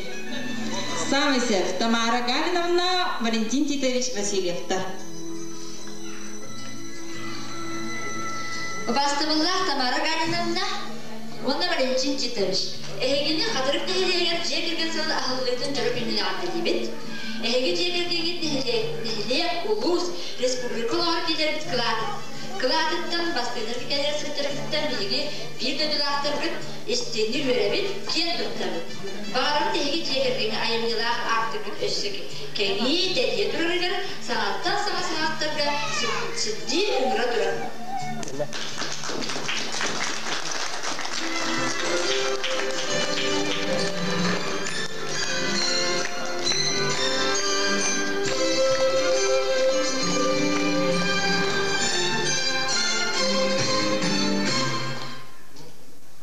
Самисев Тамара Галиновна, Валентин Титович Васильевта. Бастыбыллах Тамара Галиновна, онна Валентин Титович. Эгени кадырып нехилегер жекерген сын ахыллытын жүрүп үнүнө аттыбит. Эги жекерген нехилек улус республикалар кедербит кылады. Кылатыттан бастыдыр кедер сыктырыптан биги бир дөдүлактыр бүт истенир беребит кен туттабыт. Багарым теги жекерген айымдылах артыбыт өссүк кени деди турарыгер сааттан сааттарга сидди ыңгыра турат.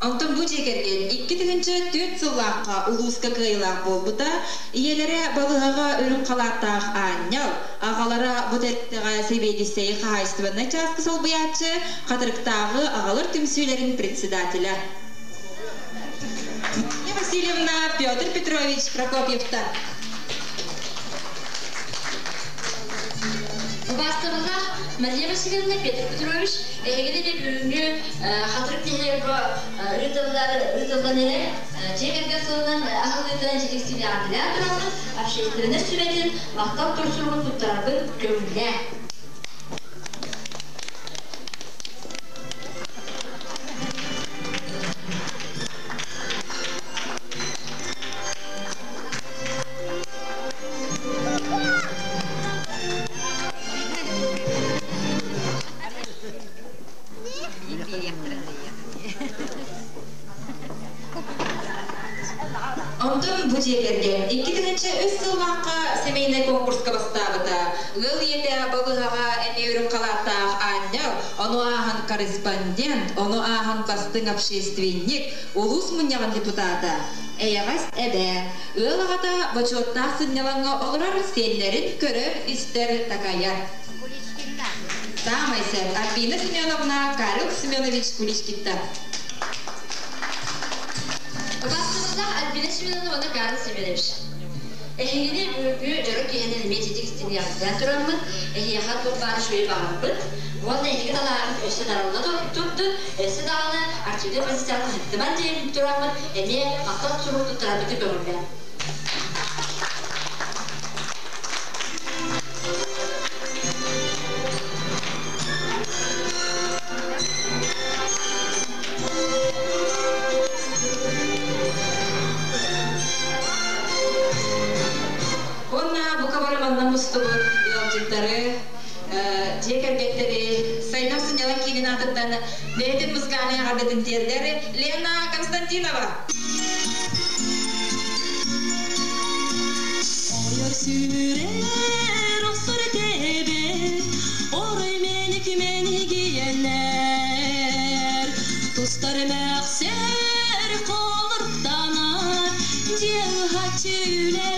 Алтын бу жекерген 2-4 сыллакка улуска кыйлак болбута Иелere балыға өрін қалаттақ аннял, ағалара бұтеттіға себейдістей қағайстывына часты сол бұятчы, қатырықтағы ағалар түмсүйлерін председателя. Васильевна Петр Петрович Прокопьевта. Бастығыға Мария Васильевна Петр Петрович егеде бек үрінгі қатырық дейілер бұ рытылдан әрі жекерге соғынан ақылдайдан жетексіне аңдыля тұрамын общественне сүретін мақтал тұрсырғын тұттарабын көңілі. Ondan bu jegерден 2-нче өз сыллаққа семейный конкурска бастабыта. Гыл ете балыға әне өрін қалаттақ аннял, оны ағын корреспондент, оны ағын бастың общественник, улус мұньяған депутата. Әйағас әбә, ыл ағата бачотта сынняланға олырар сенлерін көрір істер такаяр. Самайсен, Альбина Семеновна, Карл Семенович Куличкитта. Бастығызда Альбина Семеновна Карл Семенович. Әйгені бүйі өрік егенен метедік істен яғыздан тұрамын, әйеғат бұл бары шөй бағамбыд. Оны әйгі далағын өсі дарауына тұрды, өсі дағыны артивді позициялы хаттыман дейін тұрамын, әме мақтал сұруқты тұрабыды көрімбе. Лейтен музыкальный арбитин тердери Лена Константинова. Oyar sürer osur tebe, oray meni giyenler. Dostlar mekser kalır danar, cihat ülelekler.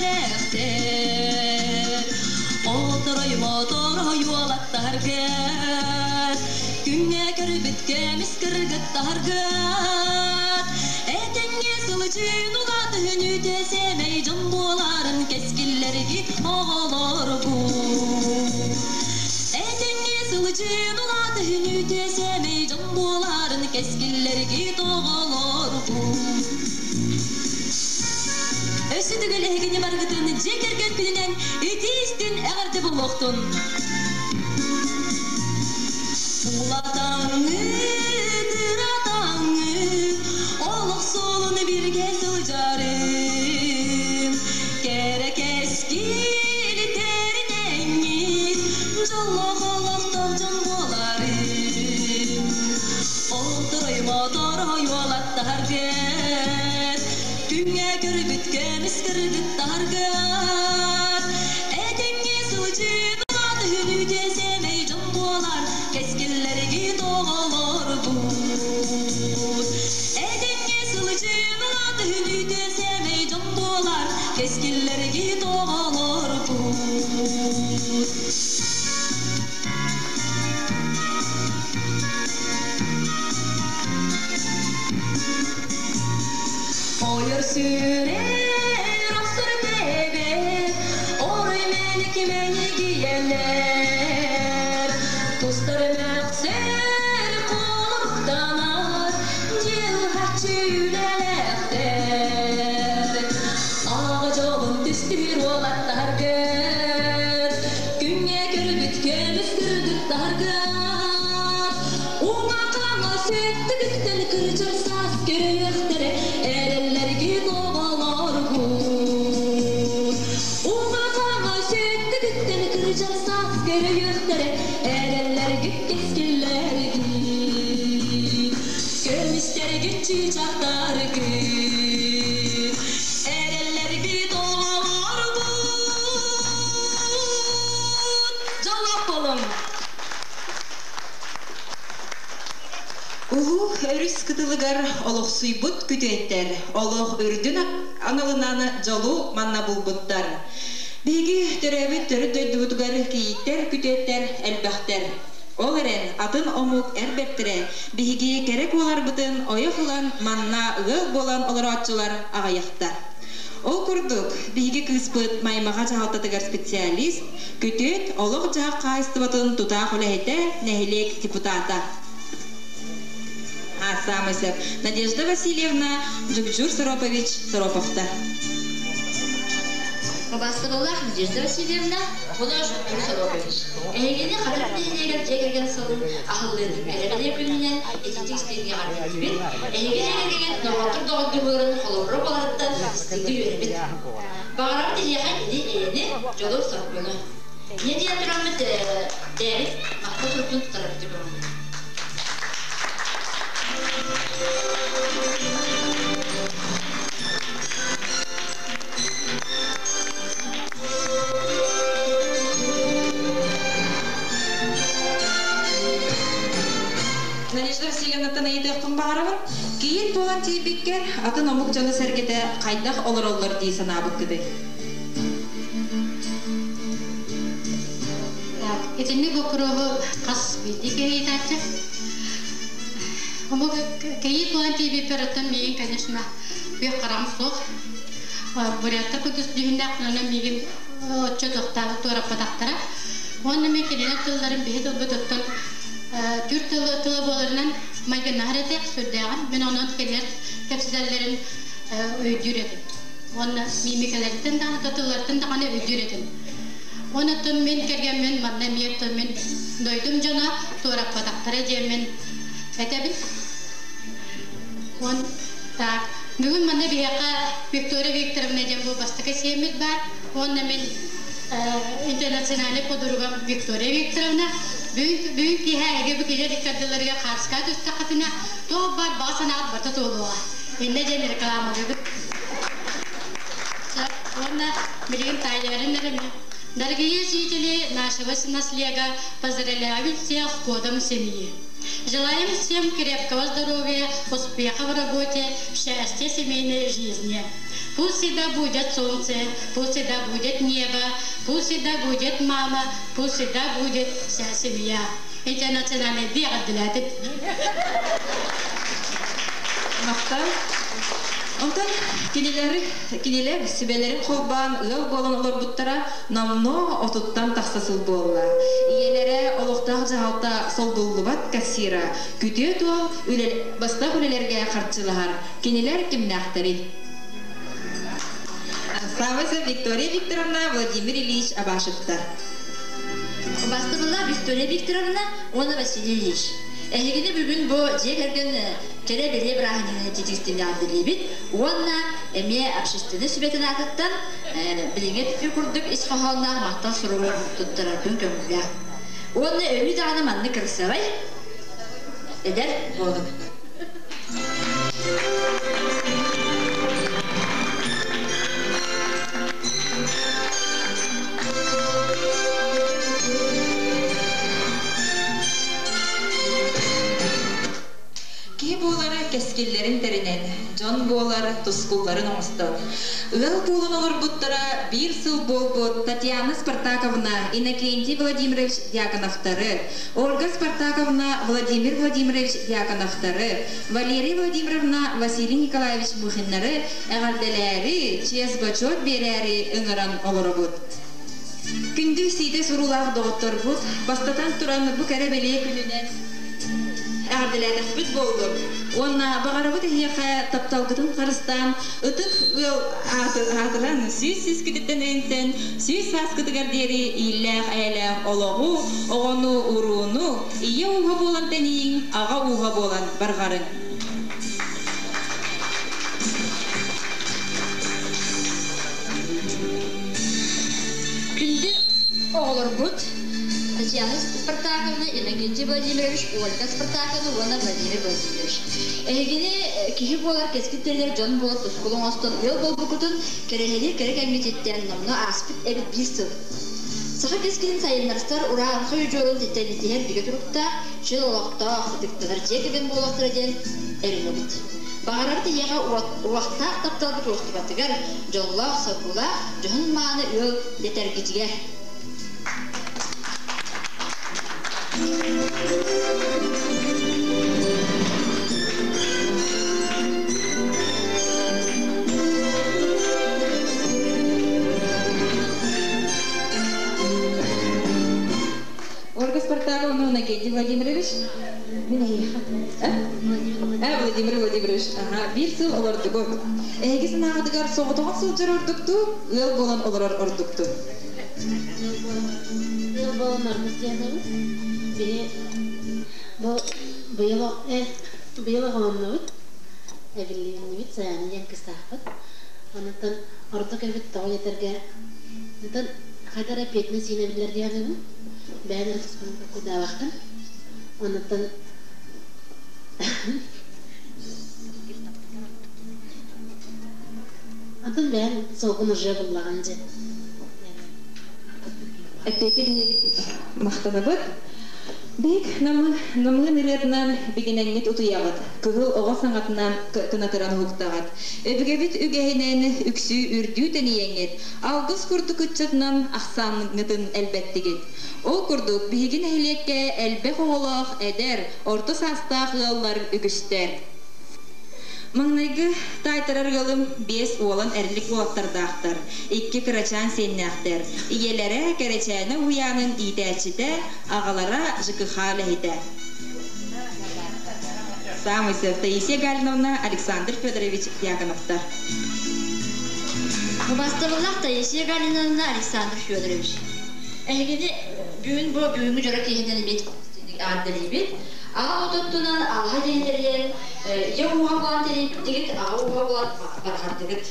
Oturay motor yolatlar gel. Günge körübüt kemiz kırgıt targıt. Etenge sılıcın uladı hünü desemey camboların keskillergi ağalar bu. Etenge sılıcın uladı hünü desemey camboların keskillergi ağalar bu. Ösüdügül egini margıtın jekergen bilinen itistin eğerdi buluktun. Ulatanı, dıratanı, oluk solunu bir kez ucarım. Gerek eskili terinengiz, jolloq olaqtaq can bolarım. Olduray motor yolattar gez, günge körübüt kemiz kırgıttar gez. Etenge sılıcın uladı hünü desemey can bolar. Keskillergi doğalar bu. Edenge sılıcın adı hünü desemey can bolar. Keskillergi doğalar bu. Oyar sürer osur tebe, oray meni giyenler. Dostlar mekser kalır danar, cihat ülelekler. Ağacağın düştü bir olatlar gör, günge körübüt kemiz kırgıtlar gör. Ona kama süttü bütten kırçır sas göğüktere, erellergi doğalar kur. Ona kama süttü bütten kırçır sas göğüktere, erellergi keskillergi. Gömüşlergi çiçaklargi, erellergi doğalar bu. Cevap olun. Uhu, örüs kıtılıgar oluq suybut kütüetter, oluq ürdün аналынаны жолу манна булбуттар. Биги төрөбүт төрөдөйдүбүтүгөр кийиттер, күтөттер, элбахтер. Ол эрен атын омук эрбеттире, биги керек болар бутын ойохулан манна ығы болан оларатчылар ағаяқтар. Ол күрдік, биги кыспыт маймаға жағалтатыгар специалист, күтөт олық жақ қайыстыбатын тута құлайты нәхилек депутата. Самысып, Надежда Васильевна, Джукджур Соропович Сороповта. Бастырылах Надежда Васильевна, Худож Соропович. Эгене қадыртынегер жегерген солын ақылдырдың әлеміне күнінен этитик стенге қарбетібін, эгене егерген ноғатыр доғылды бұрын қолыры боларыттан стенге өребет. Бағарам телеған еді әйені жолу сұрпыны. Не дейін тұрамыд дәріп мақта сұрпын тұтарыпты бұрын. Надежда Васильевна тынайдықтың бағарабын, кейін болан тейбеккер атын омук жаны сәргеті қайдақ олар дей санабық кіді. Етінні бұқырығы қас бейді керейді атшы. Омук кейін болан тейбеккер атын мейін, конечно, бек қарам соқ. Бұриятта күдіс дүйінде ақылына мейін отчетықтағы туарападақтара. Оны мен келелер тылдарын бейді бұтықтың Türk tılı bolarından mayganahret sürdüğün ben onun keller kapsüllerin ödüredim. Onu mimikelerden daha tatlılardan daha ne ödüredim. Onu tüm men kergemen madnemiyet tüm men doydum cana torak pataklara cemen etebin. On tak bugün bana bir yaka Victoria Victorovna cem bu bastık siyemet var. Onu men internasyonel podurgan Victoria Victorovna büyük ki her gibi gece dikkatlilerine karşı karşı üstakatına tohbar basanat batı toluğa. İnne jen reklama gibi. Ona bilgin tayarın Дорогие зрители нашего наследия, поздравляем всех с годом семьи. Желаем всем крепкого здоровья, успеха в работе, счастья в семейной жизни. Пусть всегда будет солнце, пусть всегда будет небо, пусть всегда будет мама, пусть всегда будет вся семья. Internationale Wertgeleit. Мақтал. Онтан кинелер сибелерин холбан ыл болон олар буттара намно отуттан тахсасыл болла. Иелере олуктагы жаалта солдуллубат кассира. Күтө туал баста үлелерге карчылар. Кинелер кимнактари. Самыйса Виктория Викторовна Владимир Ильич Абашевта. Бастырыла Виктория Викторовна Оны Василий Ильич. Эгене бүгүн бу жегерген кере бере браханины жетистине адылыбит. Онна эме общественный сүбетин атыттан билиңет фигурдук исхахална мактал суруу туттарар күн көмүлө. Онна өлү даганы манны кырсабай. Эдер болдук. Keskillerin terinen, can boğalar, tuzkulların oğustan. Il bulun olur buttara bir sıl bol Tatyana Spartakovna, Innokenty Vladimirovich Dyakonovtarı, Olga Spartakovna, Vladimir Vladimirovich Dyakonovtarı, Valeri Vladimirovna, Vasiliy Nikolaevich Mukhinları, eğaldeleri, çiyazbachot bereri ıngıran olur bud. Kündü side sorular doğuttur bud, bastatan turan bu kere beleye gününe Ardilerde büt boldu. Ona bağırıbı tehiyaka taptalgıdın karıstan ıtık ıl hatıran süz kütütten ensen süz haskıtıgar deri iyilek aylek oloğu oğunu uruğunu iyi uğa bolan teneyin ağa uğa bolan bargarın. Kündü oğulur büt Tatyana Spartakovna, Innokenty Vladimirovich, Olga Spartakovna, Ona Vladimir Vladimirovich. Эгене кихи болар кескиттерлер жон болот тускулуң остон ел болбукутун керелери керек эмитеттен номно аспит эбит бисыл. Саха кескидин сайыннарстар ураанха үжөөлүн теттенитиһер биге турукта жыл олокто ахсытыктылар жекеген болоктора ден эринебит. Бағарар тияға уақтақ тапталбыт уақтыбатыгар жоллақ сапулақ жон маны өл детергитигер. Ольга Спартаковна, Геннадий Владимирович. Владимир Владимирович. Bir sıl olurduk. Eğisin ağıdıgar soğuduğun sılcır orduktu, ıl bolan olur orduktu. Il bolan orduk diyadığımız. Bıyılı olanlığı. Evliliğini sayanı yan kıstahpıt. Ondan orduk evit doğal yeterge. Ondan kadar hep yetmez yine bilir diyadığımız. Ben de kısmını kuda vaktin. Ondan Adım ben soğukun ucuya bullağınca. Peki mahtanabıt. Bek namığın ilerden beginenget utuyağıt. Kıhıl oğa sanatından kınatıran huktağıt. Öbügebit ügehinen üksü ürdüğü deniyenget. Algız kurdu küçütünden aksanlıgıtın elbettigit. O kurduk bihigin ehliyekke elbek oğulaq eder, orta sastaq yollar ügüster. Mağnaygı taytarar yolum 5 oğlan erlik oğattardaqtar, 2 kıraçan sennaqtar. İyelere kereçayna uyanın idəçide, ağalara jıkıxa lehide. Samıysıq Taisya Galinovna, Aleksandr Fedorovich Yakonovtar. Bastırılaq Taisya Galinovna, Aleksandr Fedorovich. Әйгеде бүгін бұл бүгінгі жора кейінден бет ардылыбет. Аға ототтынан аға дейіндерден я уға болан тегет аға уға болан барғардығыт.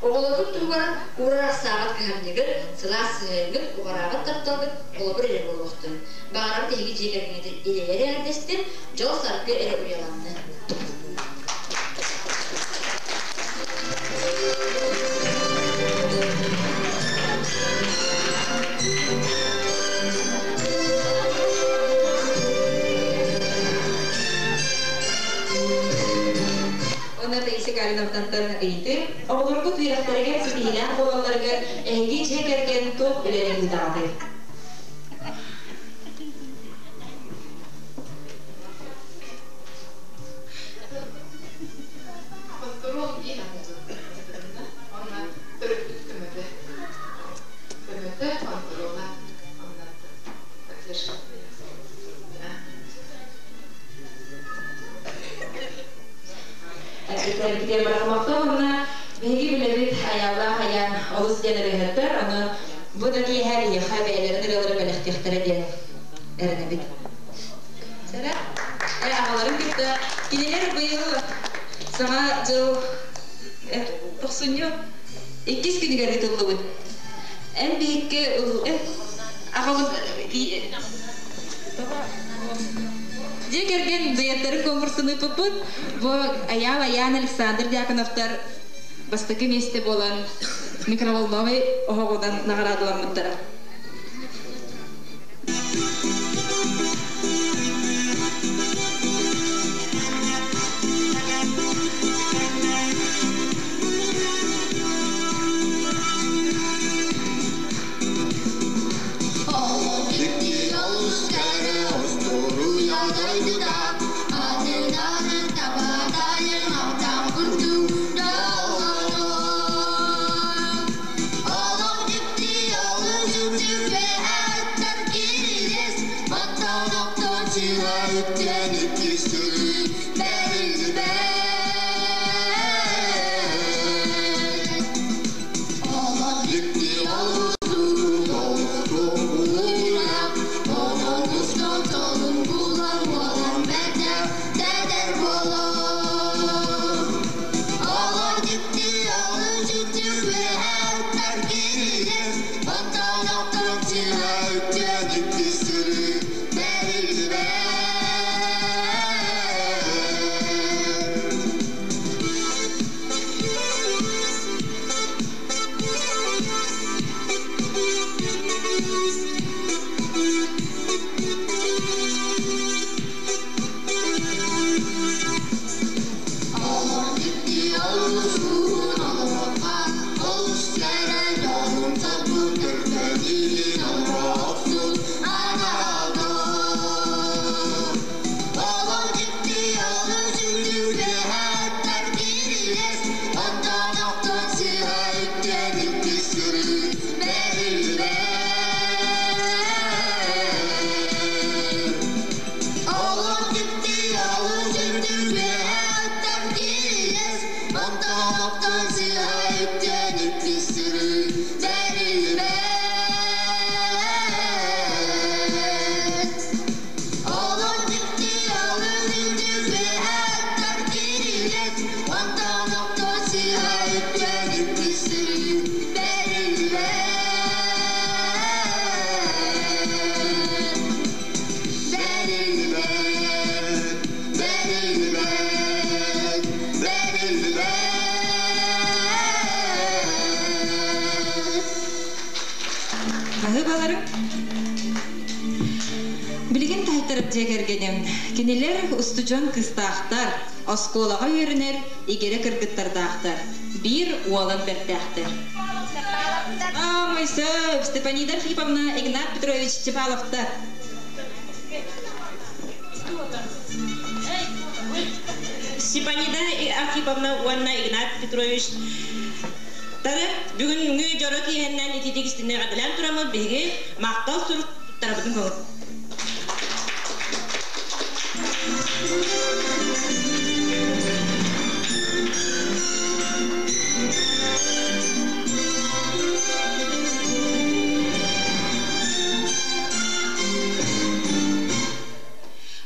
Оғылығын тұғар ұрар сағат кәмдігір, сыла сығырғыт, ұғарағыт тапталғыт, олы бір әрі болуқтын. Бағарам тегі жегергенедер елері әрдестен жол сарқы әрі ұяланды. Galinovtantan eğitim, oğulurgu tuyraklarıga sihilen oğullarıga ehgi çekerken top bilerini dağıdı. Kita bermakna karena bagi belebit ayamlah ayam olus generehater, ana bu tadi hari ya haberlerin neler balik tihteraden ernebit. Sana, ağalarım kita kiniler bayıl sana jauh tosunyo ikis kini gadi tulubut. En büyük ağalar Dia kergen bayatları konkursunu puput, bu ayam Aleksandr Yakonovtar bastaki meste bolan mikrovolnovay oğudan nagaradılanmattara. Bilgin taytırıp jegergenim. Kiniler ustujon kıstağıttar, oskolağa yörünер, igere kırgıttardağıttar. Bir oğlan bertağıttar. Мой сөп, Степанида Архиповна, Игнат Петрович Чепалов'та. Степанида Архиповна, Уанна Игнат Петрович. Тары, бүгүнгү жорок иһеннен ититик истине гадылан турамы, биги мактал сурук тарабытын көңүл.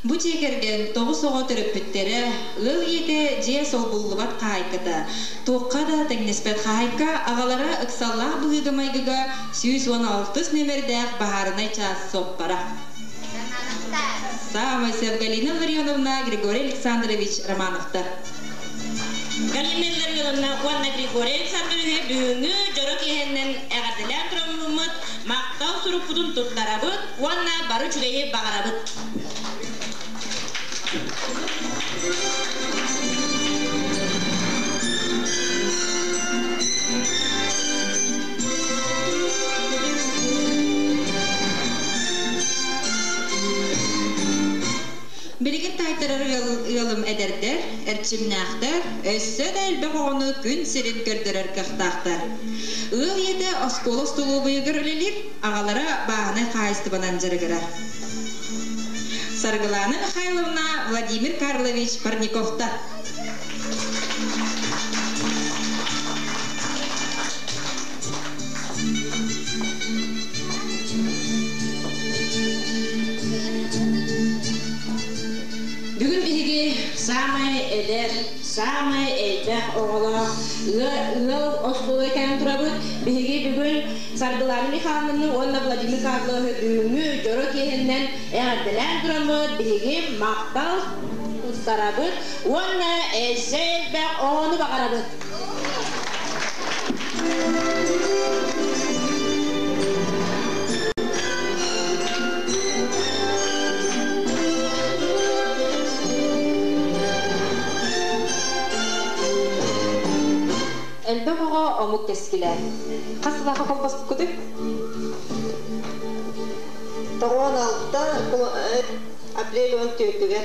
Bu çekergen toğu soğu töröpüttері ıl ете же сол буллубат қайкыта. Тоққа да тәңнеспет қайка ағалара ықсаллах бұғыгамайгыга 116 нөмердәк бағарынай час соппара. Самайсев Галина Ларионовна, Григорий Александрович Романовта. Галина Ларионовна, Уанна Григорий Александрович бүгүнгү жорок иһеннен эгадылан турамымыт, мактал сурук пудун туттарабыт, Уанна бары чүгейи бағарабыт. Bilgin taytırır yolum ederder, erçimnağdır, össö da elbek onu gün sirin gördürür kıhtağdır. Iğ yedi oskolo stulu buyugur ölelir, ağalara bağına faisti banan jırgırar. Sargılana Михайловна Владимир Карлович Парников'ta. Бүгүн биги самай эдер, самай элбэх оголо, ыл осколой кән турабыт, биги бүгүн Саргыланы Михайловна, Уанна Владимир Карлович бүгүнгү жорок иһеннен эгардылан турамыт, биги мактал устарабыт, Уанна элбэх оғону бағарабыт. Elbek oğa omuk keskiler. Kasılağı kolbas bukuduk? 16 апрель 14-ге.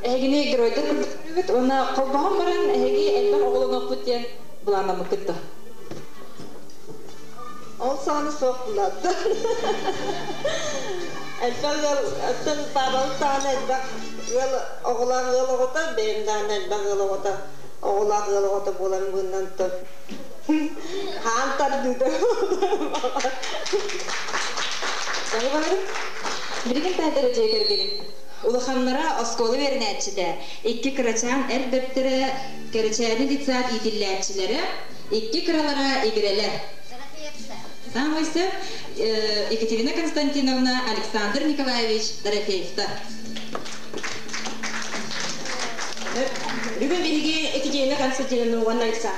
Эгини геройды күрдүгүт, она колбағын баран эги элбек оғылын оқпыттен бұлана мұкытты. Ол саны соқ бұлады. Элбек ötten babal tane elbek oğlan yolu oğuta, beyimden elbek yolu oğuta. Oğlak yolu oğuta bulan bundan tut. Hantar düdü. Жаңы барым, білген тәдірі жегергенім. Улаханлара осколы вернәтчіде. Икки кырачан әрбірттірі кәрічәні дитсат етілләтчілері, икки кыралара игірелер. Самойсы Екатерина Константиновна Александр Николаевич Дорофеев'ta. Бүгін биги Екатерина Константиновна Уаннайса.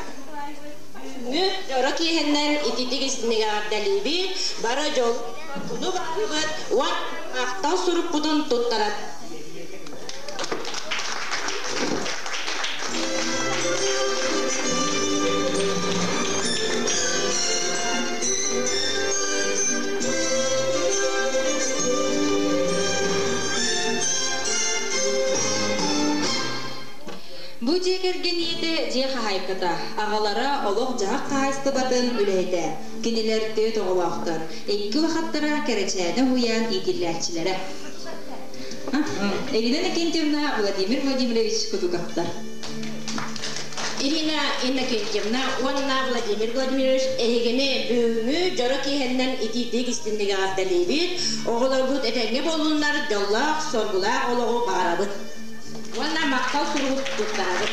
Жорок иһеннен ититик истинеге ардалиби, бара жол. Bunu bakıbıt, vat aktal surup budun tuttarat. сайгыта. Ағалара олық жағақ қайысты батын үлейді. Кенелер төт оғылақтыр. Екі вақыттара кәречәді хуян идилләтчілері. Ирина Иннокентьевна, Владимир Владимирович Кудугаттар. Ирина Иннокентьевна, Уанна Владимир Владимирович, эгене бүгүнгү жора киһеннен ититик истиндиги ардалебит, оголорбут этеңге болуннар жоллак, соргулак ологу барабыт. Уанна мактал суругут туттарабыт.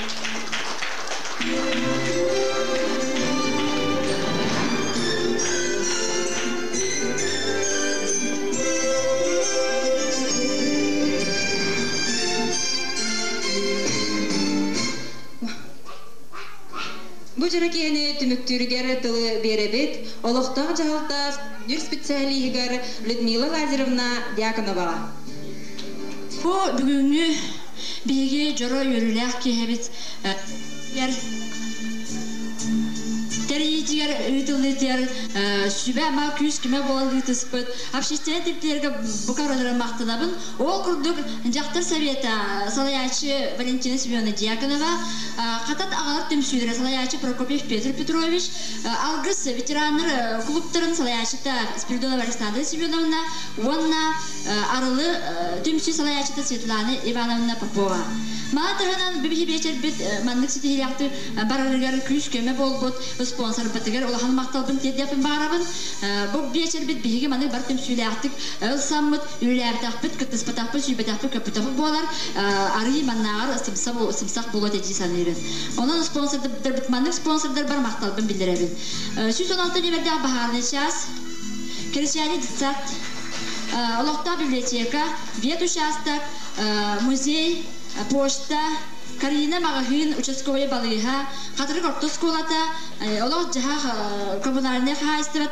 Бу жара киһини түмүктүрүгер тылы беребит, олохтоох жаалтас нүр специалигер Людмила Лазаревна Дьяконова. Бу бүгүнгү биги жоро йөрүләк киһебит. Теритигер үтүлүтер сүбә ма күз киме болду туспут. Общественный типтерге букаралар макталабын. Ол курдук жактар совета салаячы Валентина Семеновна Дьяконова, катат агалар төмсүлөр салаячы Прокопьев Петр Петрович, алгыс ветерандар клубтарын салаячыта Спиридонова Александра Семеновна, онна арылы төмсү салаячыта Светлана Ивановна Попова. Матаганан бибихи бечер бит мандык ситихиякты барарыгар күз көмө болбут спонсор батыгар улахан макталбын тедяпын барабын. Бу бечер бит бихиге мандык бар төмсүләктик ылсаммыт үләбтакпыт кытыспатакпыт сүбетакпыт көпүтакпыт болар ары маннагар сымсак болот эти санырын. Онун спонсордар бит мандык спонсордар бар макталбын билдиребин. 116 неберде баһарны час Крестьяне детсад Олохта библиотека, ветучасток, музей, почта, Карина магазин, участковый балыга, который корпус школата, олох жаха коммунальный хозяйство,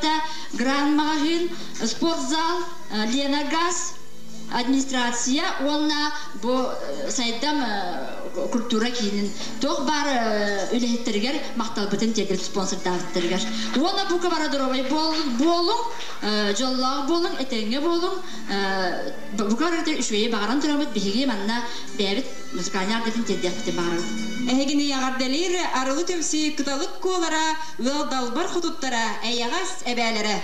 гранд магазин, спортзал, Ленагаз, администрация, онна бу сайдам культура кийин. Тох бар үлехеттергер макталбытын тегер спонсордардыргер. Онна бу кабарадоровай болун, жоллаг болун, этеңге болун, бу карарда үшөйе багаран турамыт биһиге манна бәбит музыкальный ардатын тедяпты бар. Эгене ягардалыр арылы төмси кыталык колара, вел далбар хутуттара, әйягас әбәләре.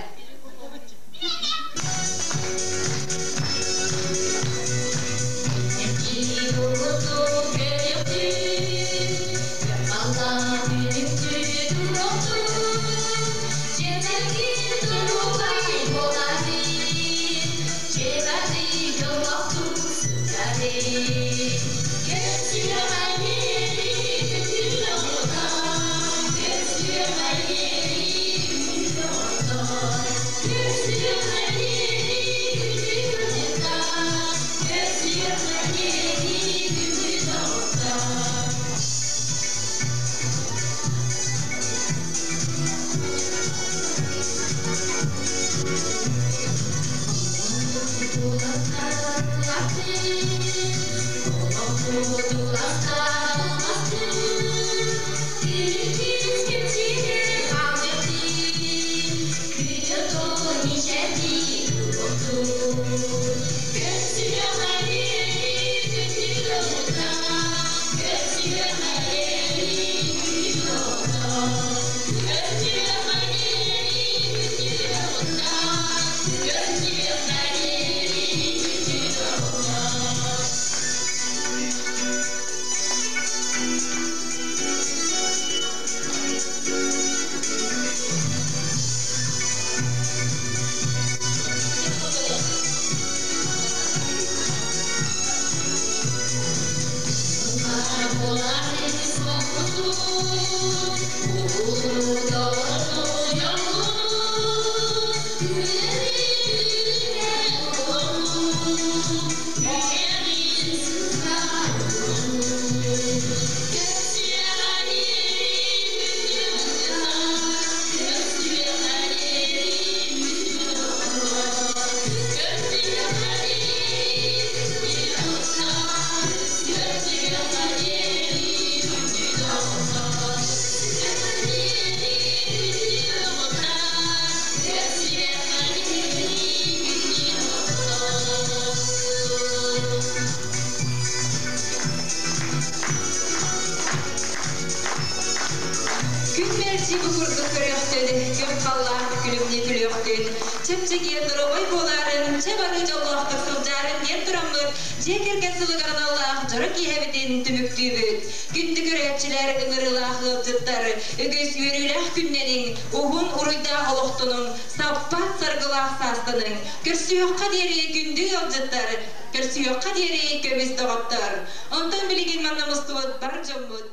Çiğ kurdu körüktün, köp kalla gülümne gülüktün. Çepçegiye durabay boların, çebarı jolluqta sıljarın yer duramır. Jekerge sılıgaran Allah, jorok yehebidin tümüktübüt. Gündü görepçiler ıngırılaq ılcıttar. Ögöz yörülaq günnenin, uhun uruyda oluqtunun, sappat sargılaq sastının. Körsüyoqqa deri gündü ılcıttar. Körsüyoqqa deri kömüz doğattar. Ondan biligin mannamus tuvat bar jommut.